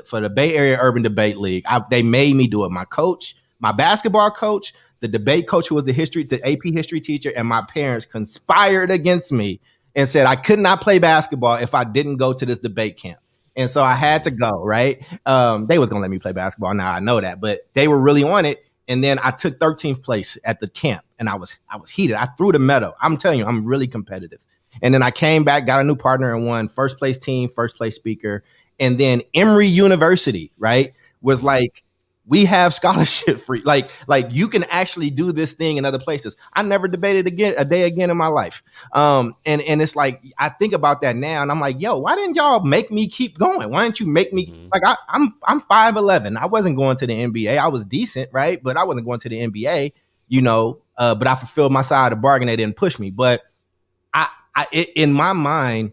for the Bay Area Urban Debate League. They made me do it. My coach, my basketball coach, the debate coach who was the AP history teacher, and my parents conspired against me and said I could not play basketball if I didn't go to this debate camp. And so I had to go, right? They was gonna let me play basketball. Now I know that, but they were really on it. And then I took 13th place at the camp, and I was heated. I threw the medal. I'm telling you, I'm really competitive. And then I came back, got a new partner, and won first place team, first place speaker. And then Emory University, right, was like, we have scholarship free. Like you can actually do this thing in other places. I never debated a day again in my life. And it's like, I think about that now, and I'm like, yo, why didn't y'all make me keep going? Why didn't you make me like I'm 5'11"? I wasn't going to the NBA. I was decent, right? But I wasn't going to the NBA, but I fulfilled my side of the bargain. They didn't push me. But in my mind,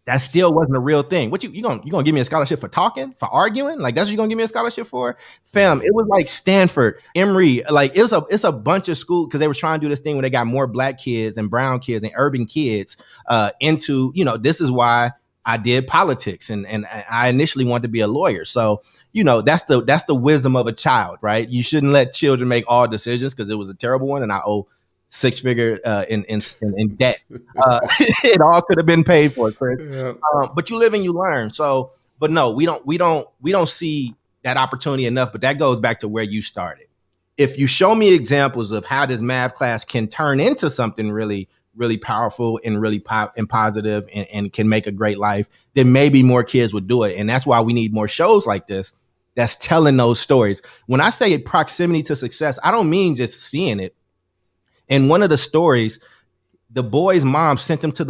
that still wasn't a real thing. What you gonna give me a scholarship for talking, for arguing? Like that's what you gonna give me a scholarship for? Fam, it was like Stanford, Emory, like it's a bunch of schools because they were trying to do this thing where they got more black kids and brown kids and urban kids into, this is why I did politics and I initially wanted to be a lawyer. So, that's the wisdom of a child, right? You shouldn't let children make all decisions because it was a terrible one, and I owe six-figure in debt. It all could have been paid for, Chris. Yeah. But you live and you learn. So, but no, we don't see that opportunity enough. But that goes back to where you started. If you show me examples of how this math class can turn into something really, really powerful and really positive and can make a great life, then maybe more kids would do it. And that's why we need more shows like this that's telling those stories. When I say proximity to success, I don't mean just seeing it. In one of the stories, the boy's mom sent him to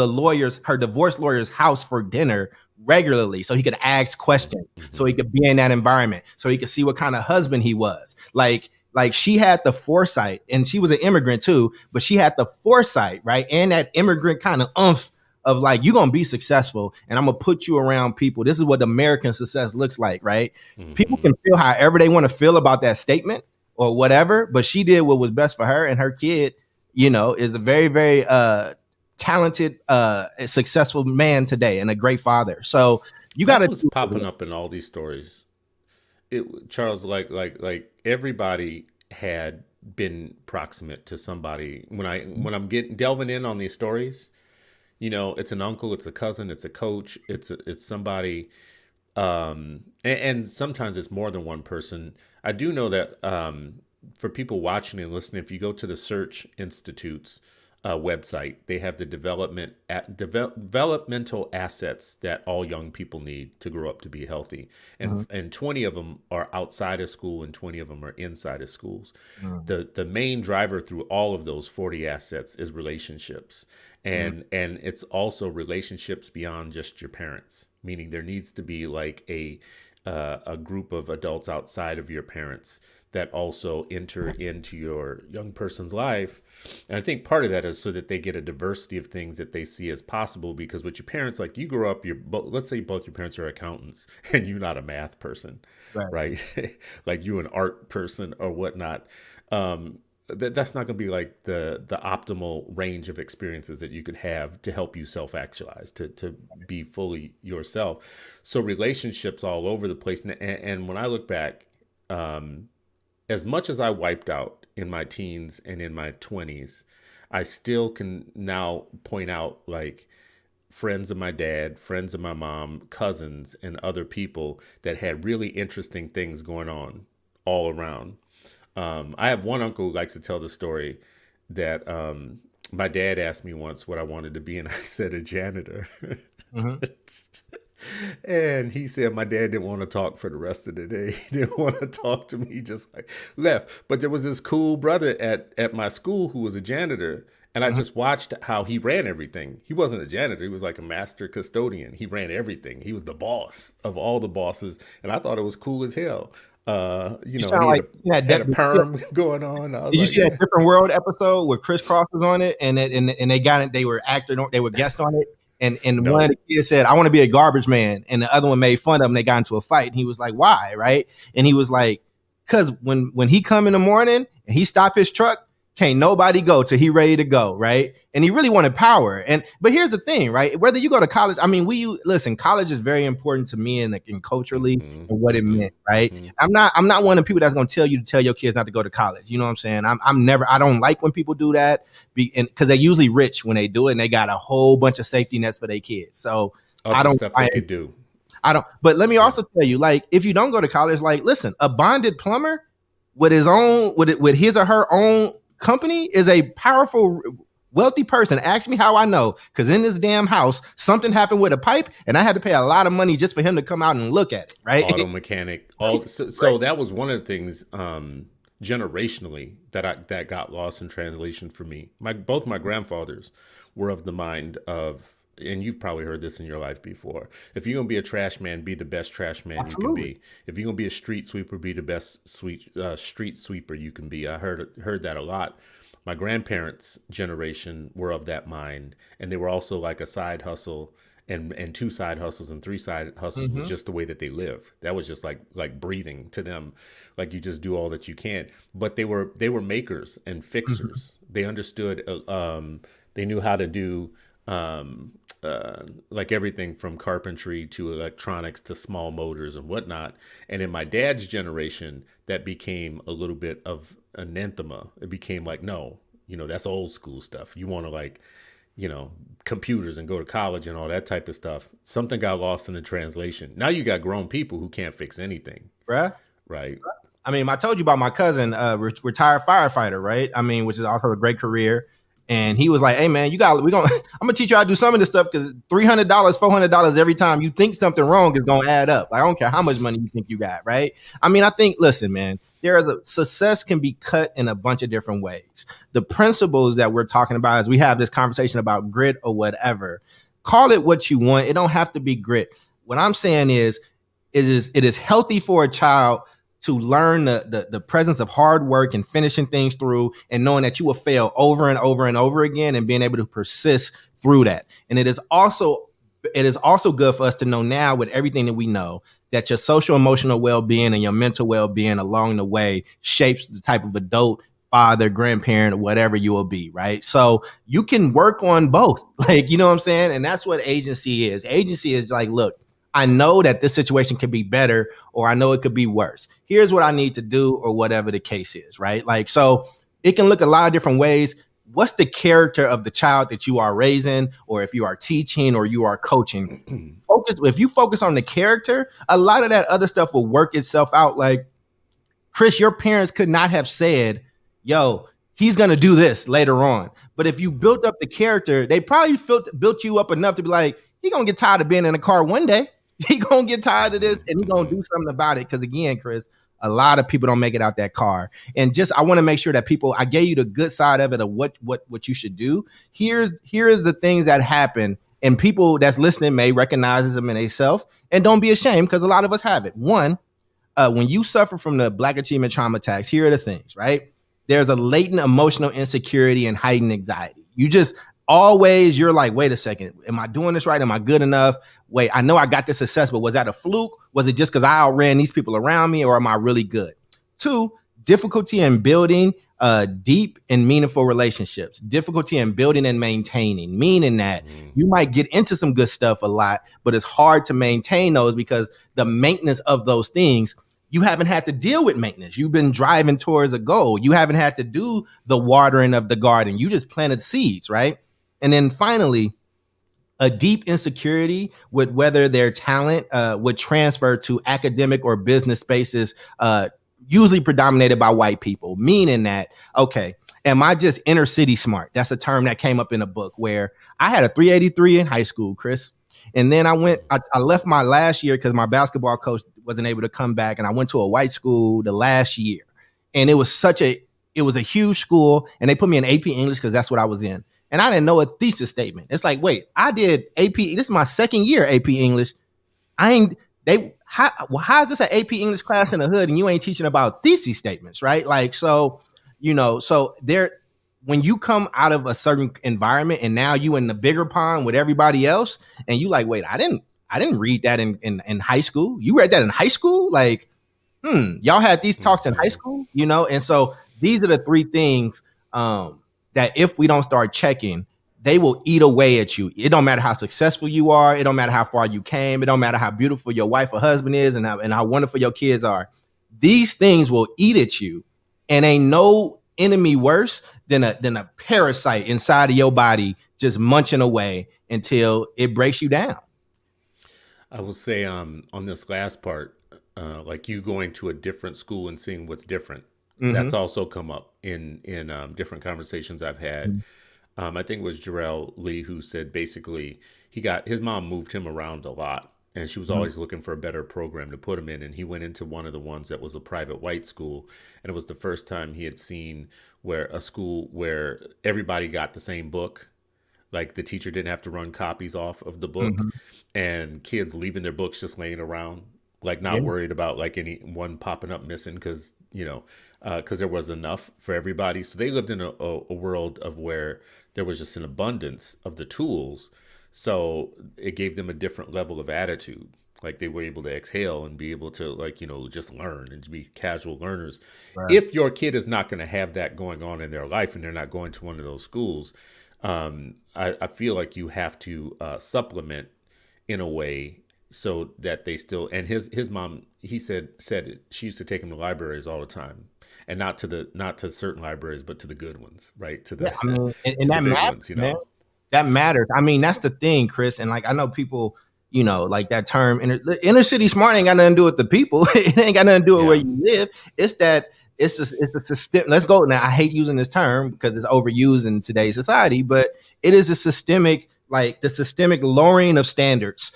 her divorce lawyer's house for dinner regularly so he could ask questions, so he could be in that environment, so he could see what kind of husband he was. Like she had the foresight, and she was an immigrant too, but she had the foresight, right? And that immigrant kind of oomph of like, you're going to be successful and I'm going to put you around people. This is what American success looks like, right? People can feel however they want to feel about that statement or whatever, but she did what was best for her, and her kid is a very, very talented, successful man today and a great father. So you got to popping up in all these stories. Charles, like everybody had been proximate to somebody. When I'm delving in on these stories, it's an uncle, it's a cousin, it's a coach, it's somebody, and sometimes it's more than one person. I do know that for people watching and listening, if you go to the search institutes, website. They have the developmental assets that all young people need to grow up to be healthy, and 20 of them are outside of school, and 20 of them are inside of schools. The main driver through all of those 40 assets is relationships, and it's also relationships beyond just your parents. Meaning there needs to be like a group of adults outside of your parents that also enter into your young person's life. And I think part of that is so that they get a diversity of things that they see as possible. Because with your parents, like you grow up, let's say both your parents are accountants and you're not a math person, right? Like you're an art person or whatnot. That's not going to be like the optimal range of experiences that you could have to help you self-actualize, to be fully yourself. So relationships all over the place. And when I look back, as much as I wiped out in my teens and in my 20s, I still can now point out like friends of my dad, friends of my mom, cousins, and other people that had really interesting things going on all around. I have one uncle who likes to tell the story that my dad asked me once what I wanted to be, and I said a janitor. And he said my dad didn't want to talk for the rest of the day. He didn't want to talk to me. He just like left. But there was this cool brother at my school who was a janitor. And I just watched how he ran everything. He wasn't a janitor. He was like a master custodian. He ran everything. He was the boss of all the bosses. And I thought it was cool as hell. You know, he had a perm going on. Did you see that Different World episode where Chris Cross was on it, and they got it? They were they were guests on it, and one of the kids said, "I want to be a garbage man," and the other one made fun of him. They got into a fight, and he was like, "Why?" Right? And he was like, "Cause when he come in the morning and he stop his truck, can't nobody go till he ready to go," right? And he really wanted power. But here's the thing, right? Whether you go to college, I mean, listen, college is very important to me and culturally and what it meant, right? I'm not one of the people that's gonna tell you to tell your kids not to go to college. You know what I'm saying? I don't like when people do that because they're usually rich when they do it, and they got a whole bunch of safety nets for their kids. So I don't stuff they could do. I don't. But let me also tell you, like, if you don't go to college, like, listen, a bonded plumber with his or her own company is a powerful, wealthy person. Ask me how I know, because in this damn house, something happened with a pipe, and I had to pay a lot of money just for him to come out and look at it. Right? Auto mechanic. So that was one of the things generationally that got lost in translation for me. Both my grandfathers were of the mind of, and you've probably heard this in your life before, if you're gonna be a trash man, be the best trash man you can be. If you're gonna be a street sweeper, be the best street sweeper you can be. I heard that a lot. My grandparents' generation were of that mind, and they were also like a side hustle and two side hustles and three side hustles was just the way that they lived. That was just like breathing to them. Like you just do all that you can. But they were makers and fixers. They understood. They knew how to do like everything from carpentry to electronics to small motors and whatnot. And in my dad's generation, that became a little bit of anathema. It became like, no, that's old school stuff. You want to like, computers and go to college and all that type of stuff. Something got lost in the translation. Now you got grown people who can't fix anything. Right. I mean, I told you about my cousin, retired firefighter, right? I mean, which is also a great career. And he was like, "Hey man, I'm gonna teach you how to do some of this stuff, because $300, $400 every time you think something wrong is gonna add up. Like, I don't care how much money you think you got, right?" I mean, listen, man, success can be cut in a bunch of different ways. The principles that we're talking about as we have this conversation about grit or whatever, call it what you want. It don't have to be grit. What I'm saying is it is healthy for a child to learn the presence of hard work and finishing things through, and knowing that you will fail over and over and over again, and being able to persist through that. And it is also good for us to know now, with everything that we know, that your social emotional well-being and your mental well-being along the way shapes the type of adult, father, grandparent, whatever you will be, right? So you can work on both, like, you know what I'm saying? And that's what agency is. Agency is like, look, I know that this situation could be better, or I know it could be worse. Here's what I need to do, or whatever the case is, right? Like, so it can look a lot of different ways. What's the character of the child that you are raising, or if you are teaching or you are coaching? If you focus on the character, a lot of that other stuff will work itself out. Like, Chris, your parents could not have said, "Yo, he's gonna do this later on. But if you built up the character, they probably built you up enough to be like, he gonna get tired of being in a car one day. He gonna get tired of this, and he gonna do something about it. Because again, Chris, a lot of people don't make it out that car. And just I want to make sure that people, I gave you the good side of it of what you should do. Here's the things that happen, and people that's listening may recognize them in themselves, and don't be ashamed because a lot of us have it. One, when you suffer from the Black achievement trauma tax, here are the things, right? There's a latent emotional insecurity and heightened anxiety. You just always, you're like, wait a second, am I doing this right? Am I good enough? Wait, I know I got this success, but was that a fluke? Was it just because I outran these people around me, or am I really good? Two, difficulty in building deep and meaningful relationships, difficulty in building and maintaining, meaning that you might get into some good stuff a lot, but it's hard to maintain those because the maintenance of those things, you haven't had to deal with maintenance. You've been driving towards a goal. You haven't had to do the watering of the garden. You just planted seeds, right? And then finally, a deep insecurity with whether their talent would transfer to academic or business spaces, usually predominated by white people, meaning that, okay, am I just inner city smart? That's a term that came up in a book where I had a 383 in high school, Chris. And then I left my last year because my basketball coach wasn't able to come back. And I went to a white school the last year. And it was a huge school. And they put me in AP English because that's what I was in. And I didn't know a thesis statement. It's like, wait, I did AP. This is my second year AP English. How is this an AP English class in the hood and you ain't teaching about thesis statements, right? Like, so, so there, when you come out of a certain environment and now you in the bigger pond with everybody else, and you like, wait, I didn't read that in high school. You read that in high school? Like, y'all had these talks in high school, And so these are the three things that if we don't start checking, they will eat away at you. It don't matter how successful you are. It don't matter how far you came. It don't matter how beautiful your wife or husband is and how wonderful your kids are. These things will eat at you, and ain't no enemy worse than a parasite inside of your body just munching away until it breaks you down. I will say on this last part, like you going to a different school and seeing what's different. That's also come up in different conversations I've had. I think it was Jarrell Lee who said basically his mom moved him around a lot, and she was always looking for a better program to put him in. And he went into one of the ones that was a private white school, and it was the first time he had seen a school where everybody got the same book. Like the teacher didn't have to run copies off of the book, and kids leaving their books just laying around, like not worried about like any one popping up missing because there was enough for everybody. So they lived in a world of where there was just an abundance of the tools. So it gave them a different level of attitude. Like they were able to exhale and be able to just learn and to be casual learners. Right. If your kid is not going to have that going on in their life and they're not going to one of those schools, I feel like you have to supplement in a way so that they still, and his mom, he said she used to take him to libraries all the time, and not to certain libraries, but to the good ones, right? To the and that matters, ones, man. That matters. I mean, that's the thing, Chris. And like I know people, like that term inner city smart ain't got nothing to do with the people. It ain't got nothing to do with where you live. It's a system. Let's go now. I hate using this term because it's overused in today's society, but it is a systemic. Like the systemic lowering of standards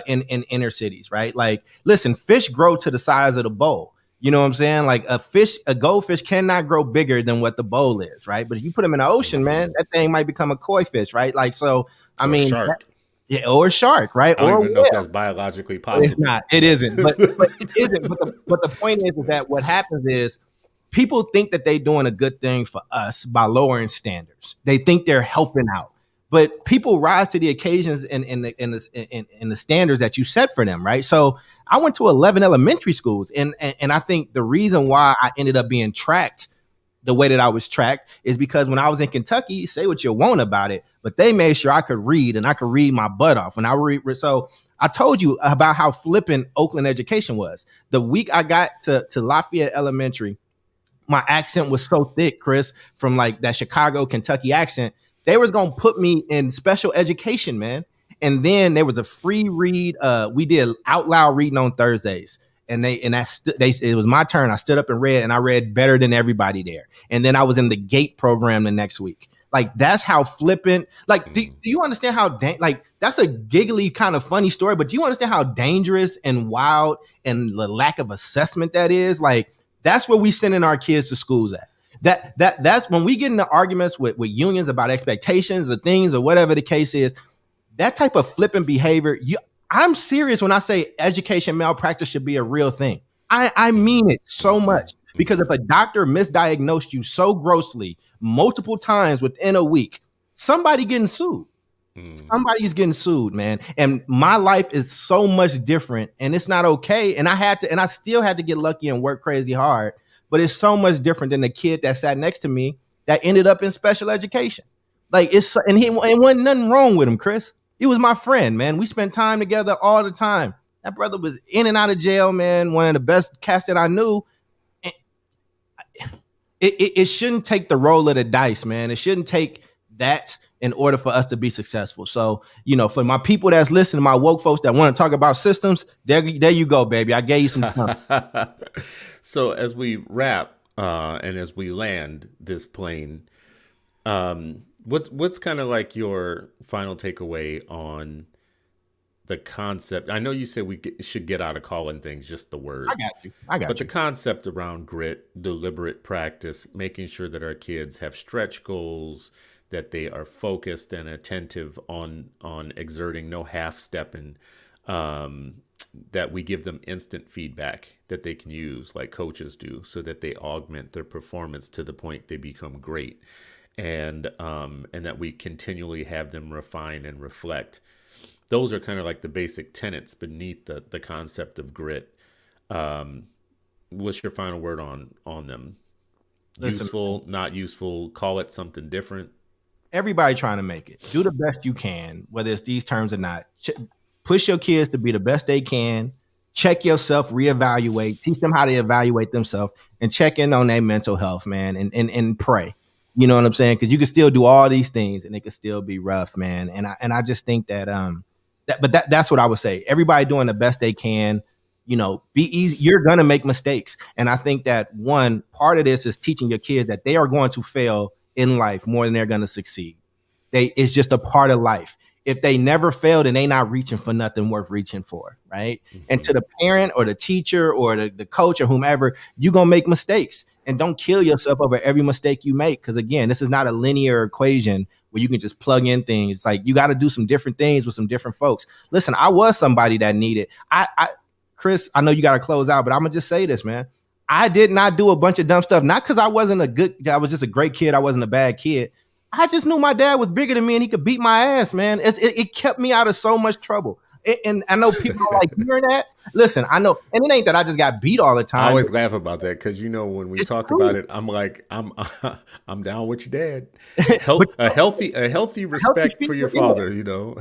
in inner cities, right? Like, listen, fish grow to the size of the bowl. You know what I'm saying? Like a goldfish cannot grow bigger than what the bowl is, right? But if you put them in the ocean, man, that thing might become a koi fish, right? Like, so, I mean, shark. Or a shark, right? I don't even know if that's biologically possible. It's not. It isn't. But it isn't. But the point is that what happens is people think that they're doing a good thing for us by lowering standards. They think they're helping out. But people rise to the occasions in the standards that you set for them, right? So I went to 11 elementary schools, and I think the reason why I ended up being tracked the way that I was tracked is because when I was in Kentucky, say what you want about it, but they made sure I could read, and I could read my butt off. And so I told you about how flippant Oakland education was. The week I got to Lafayette Elementary, my accent was so thick, Chris, from like that Chicago, Kentucky accent. They was going to put me in special education, man. And then there was a free read. We did out loud reading on Thursdays. and it was my turn. I stood up and read, and I read better than everybody there. And then I was in the GATE program the next week. Like, that's how flippant. Like, do you understand how like, that's a giggly kind of funny story, but do you understand how dangerous and wild and the lack of assessment that is? Like, that's where we sending our kids to schools at. That's when we get into arguments with unions about expectations or things or whatever the case is. That type of flippant behavior, I'm serious when I say education malpractice should be a real thing. I mean it so much, because if a doctor misdiagnosed you so grossly multiple times within a week, somebody getting sued. Somebody's getting sued, man. And my life is so much different, and it's not okay. And I still had to get lucky and work crazy hard, but it's so much different than the kid that sat next to me that ended up in special education. Like, it wasn't nothing wrong with him, Chris. He was my friend, man. We spent time together all the time. That brother was in and out of jail, man. One of the best cats that I knew. It shouldn't take the roll of the dice, man. It shouldn't take that in order for us to be successful. So, for my people that's listening, my woke folks that want to talk about systems, there you go, baby. I gave you some time. So as we wrap and as we land this plane, what's kind of like your final takeaway on the concept? I know you said we should get out of calling things just the word. I got you. But the concept around grit, deliberate practice, making sure that our kids have stretch goals, that they are focused and attentive on exerting, no half-stepping, that we give them instant feedback that they can use like coaches do, so that they augment their performance to the point they become great, and that we continually have them refine and reflect. Those are kind of like the basic tenets beneath the concept of grit. What's your final word on them? Listen, useful, not useful, call it something different? Everybody trying to make it. Do the best you can, whether it's these terms or not. Push your kids to be the best they can. Check yourself, reevaluate, teach them how to evaluate themselves, and check in on their mental health, man, and pray. You know what I'm saying? Because you can still do all these things and it can still be rough, man. And I just think that that's what I would say. Everybody doing the best they can. Be easy. You're gonna make mistakes, and I think that one part of this is teaching your kids that they are going to fail in life more than they're going to succeed. It's just a part of life. If they never fail, then they not reaching for nothing worth reaching for, right? Mm-hmm. And to the parent or the teacher or the coach or whomever, you're going to make mistakes. And don't kill yourself over every mistake you make. Because again, this is not a linear equation where you can just plug in things. Like, you got to do some different things with some different folks. Listen, I was somebody that needed, Chris, I know you got to close out, but I'm going to just say this, man. I did not do a bunch of dumb stuff, not because I was just a great kid. I wasn't a bad kid. I just knew my dad was bigger than me and he could beat my ass, man. It kept me out of so much trouble. And I know people are like, hearing that. Listen, I know, and it ain't that I just got beat all the time. I always laugh about that because when we talk about it, I'm like, I'm down with your dad. A healthy respect for your father,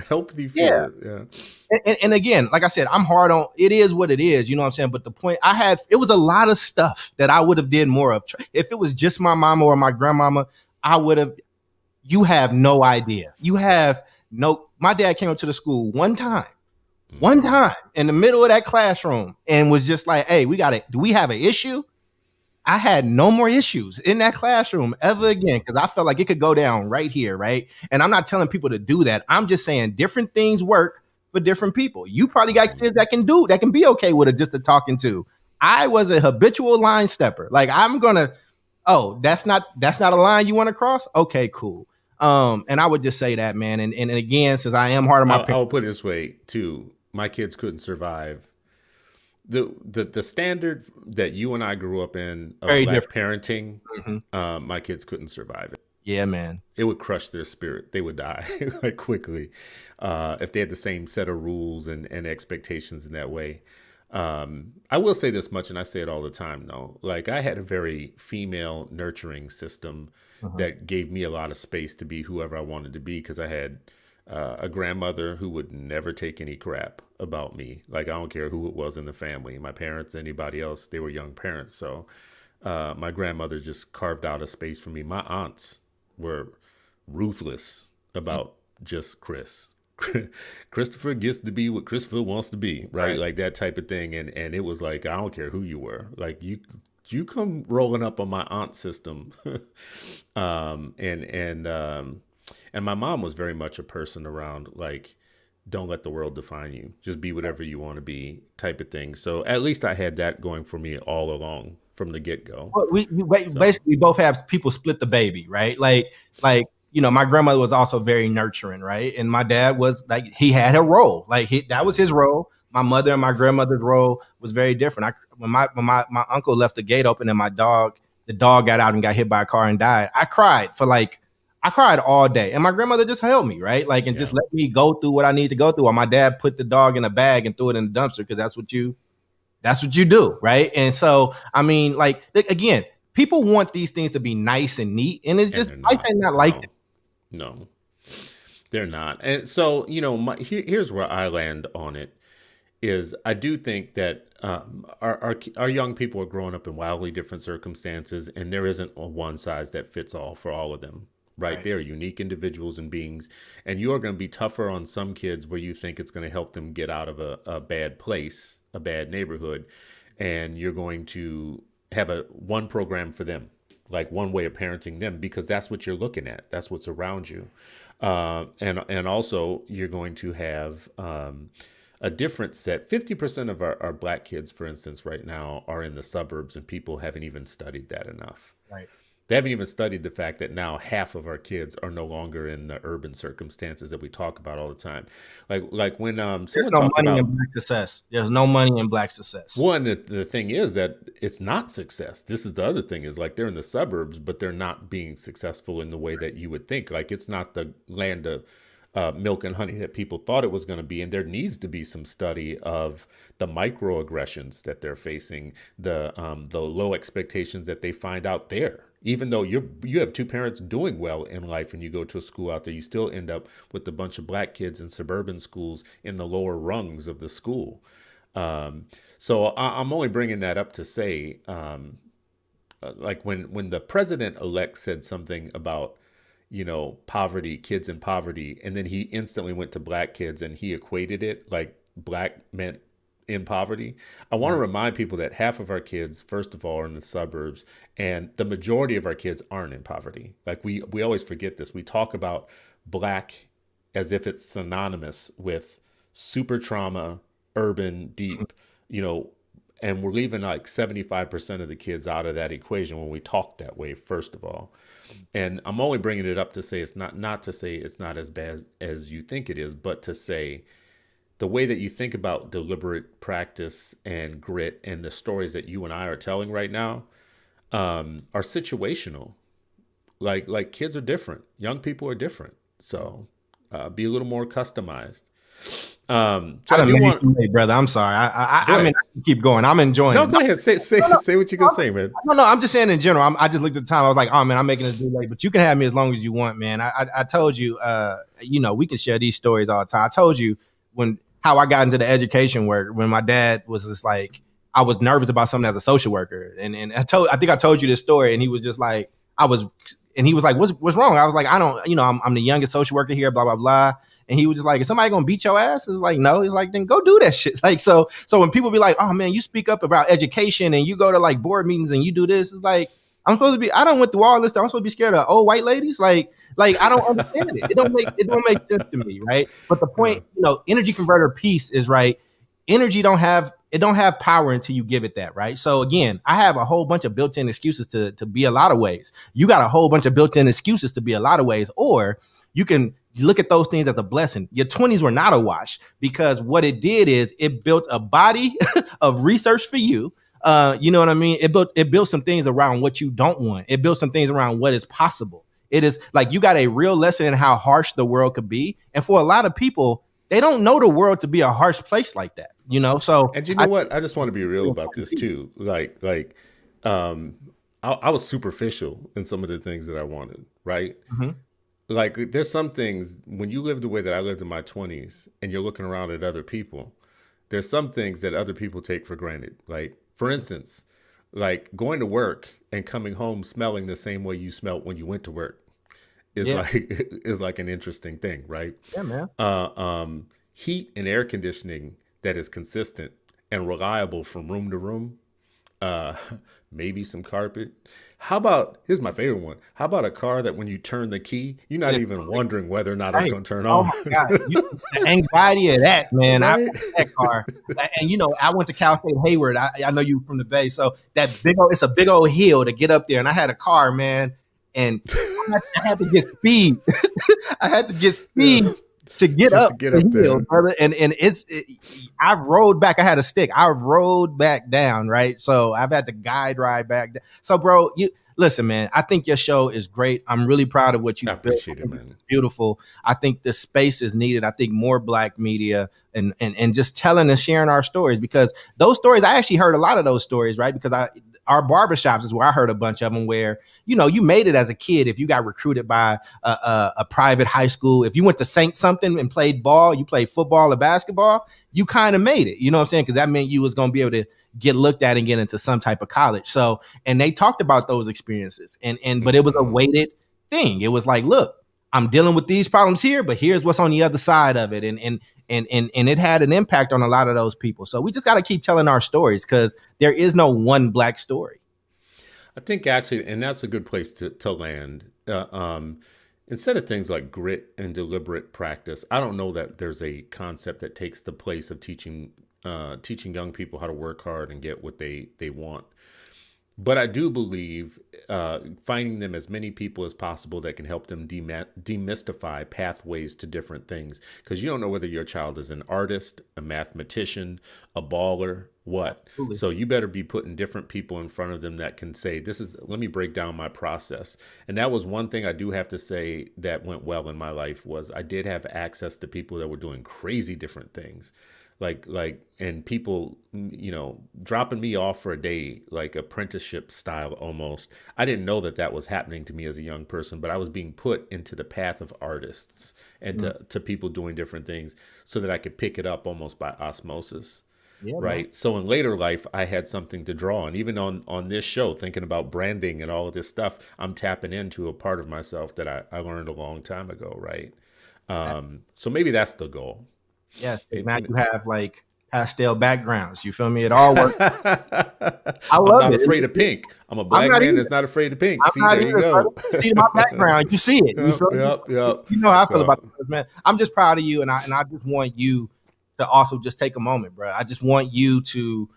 healthy fear. Yeah. And again, like I said, I'm hard on. It is what it is, you know what I'm saying. But the point it was a lot of stuff that I would have did more of. If it was just my mama or my grandmama, I would have. You have no idea. My dad came up to the school one time in the middle of that classroom and was just like, hey, do we have an issue? I had no more issues in that classroom ever again, because I felt like it could go down right here, right? And I'm not telling people to do that. I'm just saying different things work for different people. You probably got kids that can be okay with it just to talking to. I was a habitual line stepper. Like, that's not a line you want to cross? Okay, cool. And I would just say that, man. And again, since I am hard on my parents, I'll put it this way too. My kids couldn't survive the standard that you and I grew up in of black parenting. Mm-hmm. My kids couldn't survive it. Yeah, man. It would crush their spirit. They would die like quickly if they had the same set of rules and expectations in that way. I will say this much, and I say it all the time, though. Like, I had a very female nurturing system that gave me a lot of space to be whoever I wanted to be, because I had a grandmother who would never take any crap about me. Like, I don't care who it was in the family, my parents, anybody else, they were young parents. So my grandmother just carved out a space for me. My aunts were ruthless about just Chris. Christopher gets to be what Christopher wants to be, right? Right. Like that type of thing. And it was like, I don't care who you were. Like you come rolling up on my aunt system. um, and, and, um, and my mom was very much a person around like, don't let the world define you. Just be whatever you want to be type of thing. So at least I had that going for me all along from the get go. Well, we So basically both have people split the baby, right? Like my grandmother was also very nurturing, right? And my dad was like he had a role, like that was his role. My mother and my grandmother's role was very different. When my uncle left the gate open and the dog got out and got hit by a car and died, I cried all day, and my grandmother just held me, right? Like, and yeah, just let me go through what I need to go through. Or my dad put the dog in a bag and threw it in the dumpster because that's what you do, right? And so, I mean, like again, people want these things to be nice and neat, and it's and just they're life not. ain't not like No, that. no, they're not. And so here's where I land on it is I do think that our young people are growing up in wildly different circumstances, and there isn't a one size that fits all for all of them. Right? Right. They're unique individuals and beings, and you're going to be tougher on some kids where you think it's going to help them get out of a bad place, a bad neighborhood, and you're going to have a one program for them, like one way of parenting them, because that's what you're looking at. That's what's around you, and also you're going to have a different set. 50% of our black kids, for instance, right now are in the suburbs, and people haven't even studied that enough. Right. They haven't even studied the fact that now half of our kids are no longer in the urban circumstances that we talk about all the time. Like when There's someone no talked money in about black success. There's no money in black success. one, the thing is that it's not success. This is the other thing is like they're in the suburbs, but they're not being successful in the way that you would think. Like it's not the land of milk and honey that people thought it was going to be. And there needs to be some study of the microaggressions that they're facing, the low expectations that they find out there. Even though you have two parents doing well in life and you go to a school out there, you still end up with a bunch of black kids in suburban schools in the lower rungs of the school. So I'm only bringing that up to say, like when the president elect said something about poverty, kids in poverty, and then he instantly went to black kids and he equated it like black meant in poverty. I want to Right. remind people that half of our kids, first of all, are in the suburbs, and the majority of our kids aren't in poverty. Like we always forget this. We talk about black as if it's synonymous with super trauma, urban, deep, you know, and we're leaving like 75% of the kids out of that equation when we talk that way, first of all. And I'm only bringing it up to say it's not to say it's not as bad as you think it is, but to say the way that you think about deliberate practice and grit and the stories that you and I are telling right now are situational. Like kids are different, young people are different, so be a little more customized. So I I done do made want you late, brother. I'm sorry. go I mean, ahead. I can keep going. I'm enjoying No, it. go ahead. Say No, no, say what you can say, man. no, no. I'm just saying in general. I just looked at the time. I was like, oh man, I'm making this too late. But you can have me as long as you want, man. I told you, we can share these stories all the time. I told you how I got into the education work when my dad was just like, I was nervous about something as a social worker, and I think I told you this story, and he was just like, I was, and he was like, what's wrong? I was like, I don't, I'm the youngest social worker here, blah blah blah. And he was just like, is somebody gonna beat your ass? It was like, no. He's like, then go do that shit. Like, so when people be like, oh man, you speak up about education and you go to like board meetings and you do this, it's like, I don't went through all this stuff. I'm supposed to be scared of old white ladies. Like I don't understand it. It don't make sense to me, right? But the Yeah. point, energy converter piece is right. Energy don't have power until you give it that, right? So again, I have a whole bunch of built-in excuses to be a lot of ways. You got a whole bunch of built-in excuses to be a lot of ways, or you can look at those things as a blessing. Your 20s were not a wash because what it did is it built a body of research for you. You know what I mean? It built some things around what you don't want. It built some things around what is possible. It is like you got a real lesson in how harsh the world could be. And for a lot of people, they don't know the world to be a harsh place like that. So And you I know what? I just want to be real about this too. Um, I was superficial in some of the things that I wanted, right? Mhm. Like, there's some things when you live the way that I lived in my 20s and you're looking around at other people, there's some things that other people take for granted. Like, for instance, like going to work and coming home smelling the same way you smelled when you went to work. is Yeah. like is like an interesting thing, right? Yeah, man. Heat and air conditioning that is consistent and reliable from room to room. Uh, maybe some carpet. How about, here's my favorite one. How about a car that when you turn the key, you're not Yeah. even wondering whether or not it's Right. going to turn Oh on, my God. The anxiety of that, man. I right? want that car. And I went to Cal State Hayward. I know you from the Bay. So that it's a big old hill to get up there. And I had a car, man. And I had to get speed. I had to get Yeah, speed to get just up to get the up hill, there. brother. And I've rode back. I had a stick. I've rode back down, right? So I've had to guide ride back down. So, bro, you listen, man. I think your show is great. I'm really proud of what you I built. appreciate it, man. Beautiful. I think the space is needed. I think more Black media and just telling and sharing our stories, because those stories, I actually heard a lot of those stories, right? Because our barbershops is where I heard a bunch of them, where you made it as a kid. If you got recruited by a private high school, if you went to Saint something and played ball, you played football or basketball, you kind of made it. You know what I'm saying? Because that meant you was going to be able to get looked at and get into some type of college. So, and they talked about those experiences, but it was a weighted thing. It was like, look, I'm dealing with these problems here, but here's what's on the other side of it. And it had an impact on a lot of those people. So we just got to keep telling our stories, because there is no one Black story. I think actually, and that's a good place to land. Instead of things like grit and deliberate practice, I don't know that there's a concept that takes the place of teaching young people how to work hard and get what they want. But I do believe finding them as many people as possible that can help them demystify pathways to different things. Because you don't know whether your child is an artist, a mathematician, a baller, what. Absolutely. So you better be putting different people in front of them that can say, let me break down my process. And that was one thing I do have to say that went well in my life, was I did have access to people that were doing crazy different things. And people, dropping me off for a day, like apprenticeship style almost. I didn't know that was happening to me as a young person, but I was being put into the path of artists and to people doing different things so that I could pick it up almost by osmosis. Yeah, Right. man. So in later life, I had something to draw on. Even on this show, thinking about branding and all of this stuff, I'm tapping into a part of myself that I learned a long time ago. Right. So maybe that's the goal. Yes. Now It- you have like pastel backgrounds. You feel me? It all works. I I'm love not it. afraid of pink. I'm a I'm black not man either. that's not afraid of pink. I'm See, not there you either, brother. go. You see my background. You see it. You Yep, feel me? yep, yep. You know how I feel about So, this, man. I'm just proud of you, and I just want you to also just take a moment, bro. I just want you to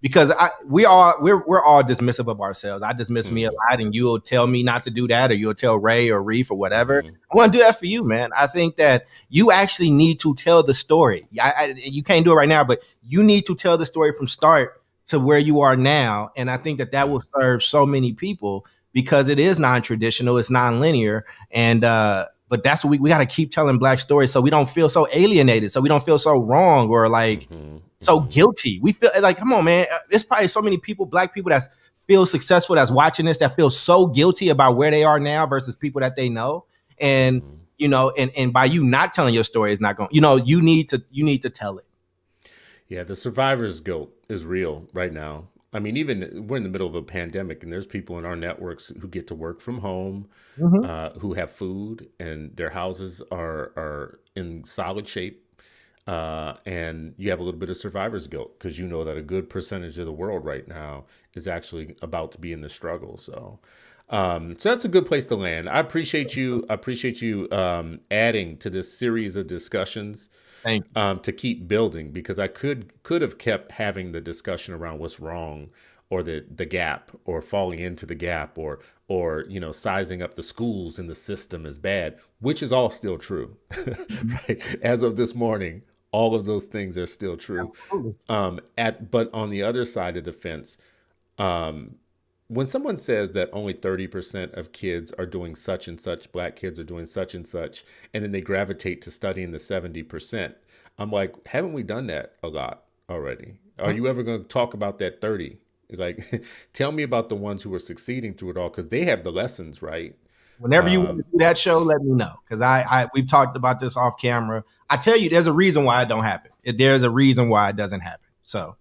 because we're all dismissive of ourselves. I dismiss me a lot, and you'll tell me not to do that, or you'll tell Ray or Reef or whatever. I want to do that for you, man. I think that you actually need to tell the story. You can't do it right now, but you need to tell the story from start to where you are now, and I think that will serve so many people, because it is non-traditional, it's non-linear, and but that's what we got to keep telling Black stories, so we don't feel so alienated, so we don't feel so wrong or like so guilty. We feel like, come on, man. There's probably so many people, Black people, that feel successful, that's watching this, that feel so guilty about where they are now versus people that they know. And and by you not telling your story is not going. You need to tell it. yeah, the survivor's guilt is real right now. I mean, even we're in the middle of a pandemic, and there's people in our networks who get to work from home, who have food, and their houses are in solid shape. And you have a little bit of survivor's guilt because you know that a good percentage of the world right now is actually about to be in the struggle. So that's a good place to land. I appreciate you. Adding to this series of discussions. Thank you. To keep building, because I could have kept having the discussion around what's wrong, or the gap, or falling into the gap, or sizing up the schools and the system as bad, which is all still true. Right, as of this morning, all of those things are still true. But on the other side of the fence, when someone says that only 30% of kids are doing such and such, Black kids are doing such and such, and then they gravitate to studying the 70%, I'm like, haven't we done that a lot already? Are you ever going to talk about that 30? Like, tell me about the ones who are succeeding through it all, because they have the lessons, right? Whenever you want to do that show, let me know, because we've talked about this off camera. I tell you, there's a reason why it don't happen. There's a reason why it doesn't happen. So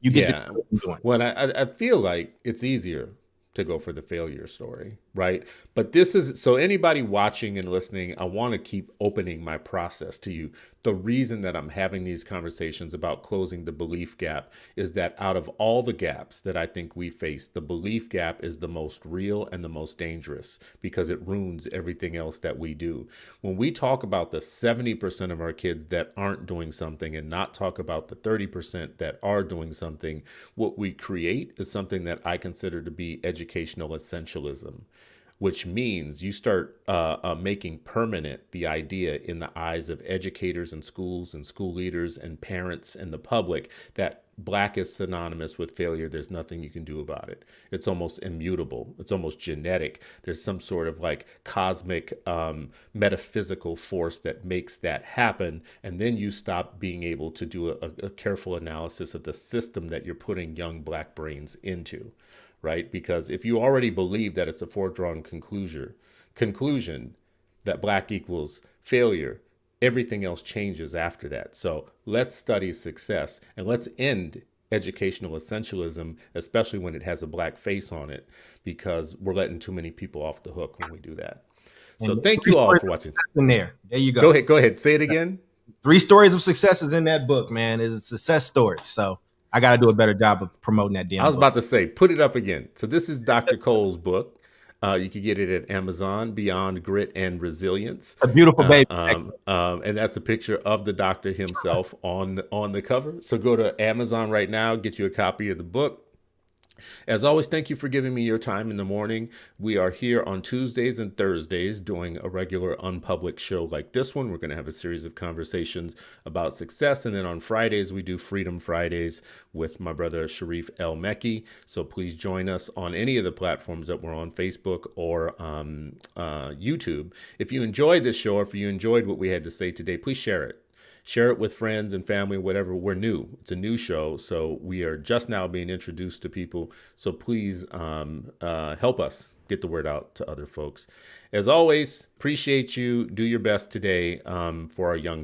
you get to do what you're doing. Well, I feel like it's easier to go for the failure story, right? But this is so anybody watching and listening, I want to keep opening my process to you. The reason that I'm having these conversations about closing the belief gap is that out of all the gaps that I think we face, the belief gap is the most real and the most dangerous because it ruins everything else that we do. When we talk about the 70% of our kids that aren't doing something and not talk about the 30% that are doing something, what we create is something that I consider to be educational essentialism, which means you start making permanent the idea in the eyes of educators and schools and school leaders and parents and the public that Black is synonymous with failure. There's nothing you can do about it. It's almost immutable. It's almost genetic. There's some sort of like cosmic metaphysical force that makes that happen. And then you stop being able to do a careful analysis of the system that you're putting young Black brains into. Right? Because if you already believe that it's a foregone conclusion that Black equals failure, everything else changes after that. So let's study success and let's end educational essentialism, especially when it has a Black face on it, because we're letting too many people off the hook when we do that. So And thank you all for watching. In there you go. Go ahead. Say it again. 3 stories of successes in that book, man. Is a success story. So I got to do a better job of promoting that damn I was book. about to say, put it up again. So this is Dr. Cole's book. You can get it at Amazon, Beyond Grit and Resilience. A beautiful baby. And that's a picture of the doctor himself on the cover. So go to Amazon right now, get you a copy of the book. As always, thank you for giving me your time in the morning. We are here on Tuesdays and Thursdays doing a regular unpublished show like this one. We're going to have a series of conversations about success. And then on Fridays, we do Freedom Fridays with my brother Sharif El Mekki. So please join us on any of the platforms that we're on, Facebook or YouTube. If you enjoyed this show, or if you enjoyed what we had to say today, please share it. Share it with friends and family, whatever. We're new. It's a new show, so we are just now being introduced to people. So please help us get the word out to other folks. As always, appreciate you. Do your best today for our young people.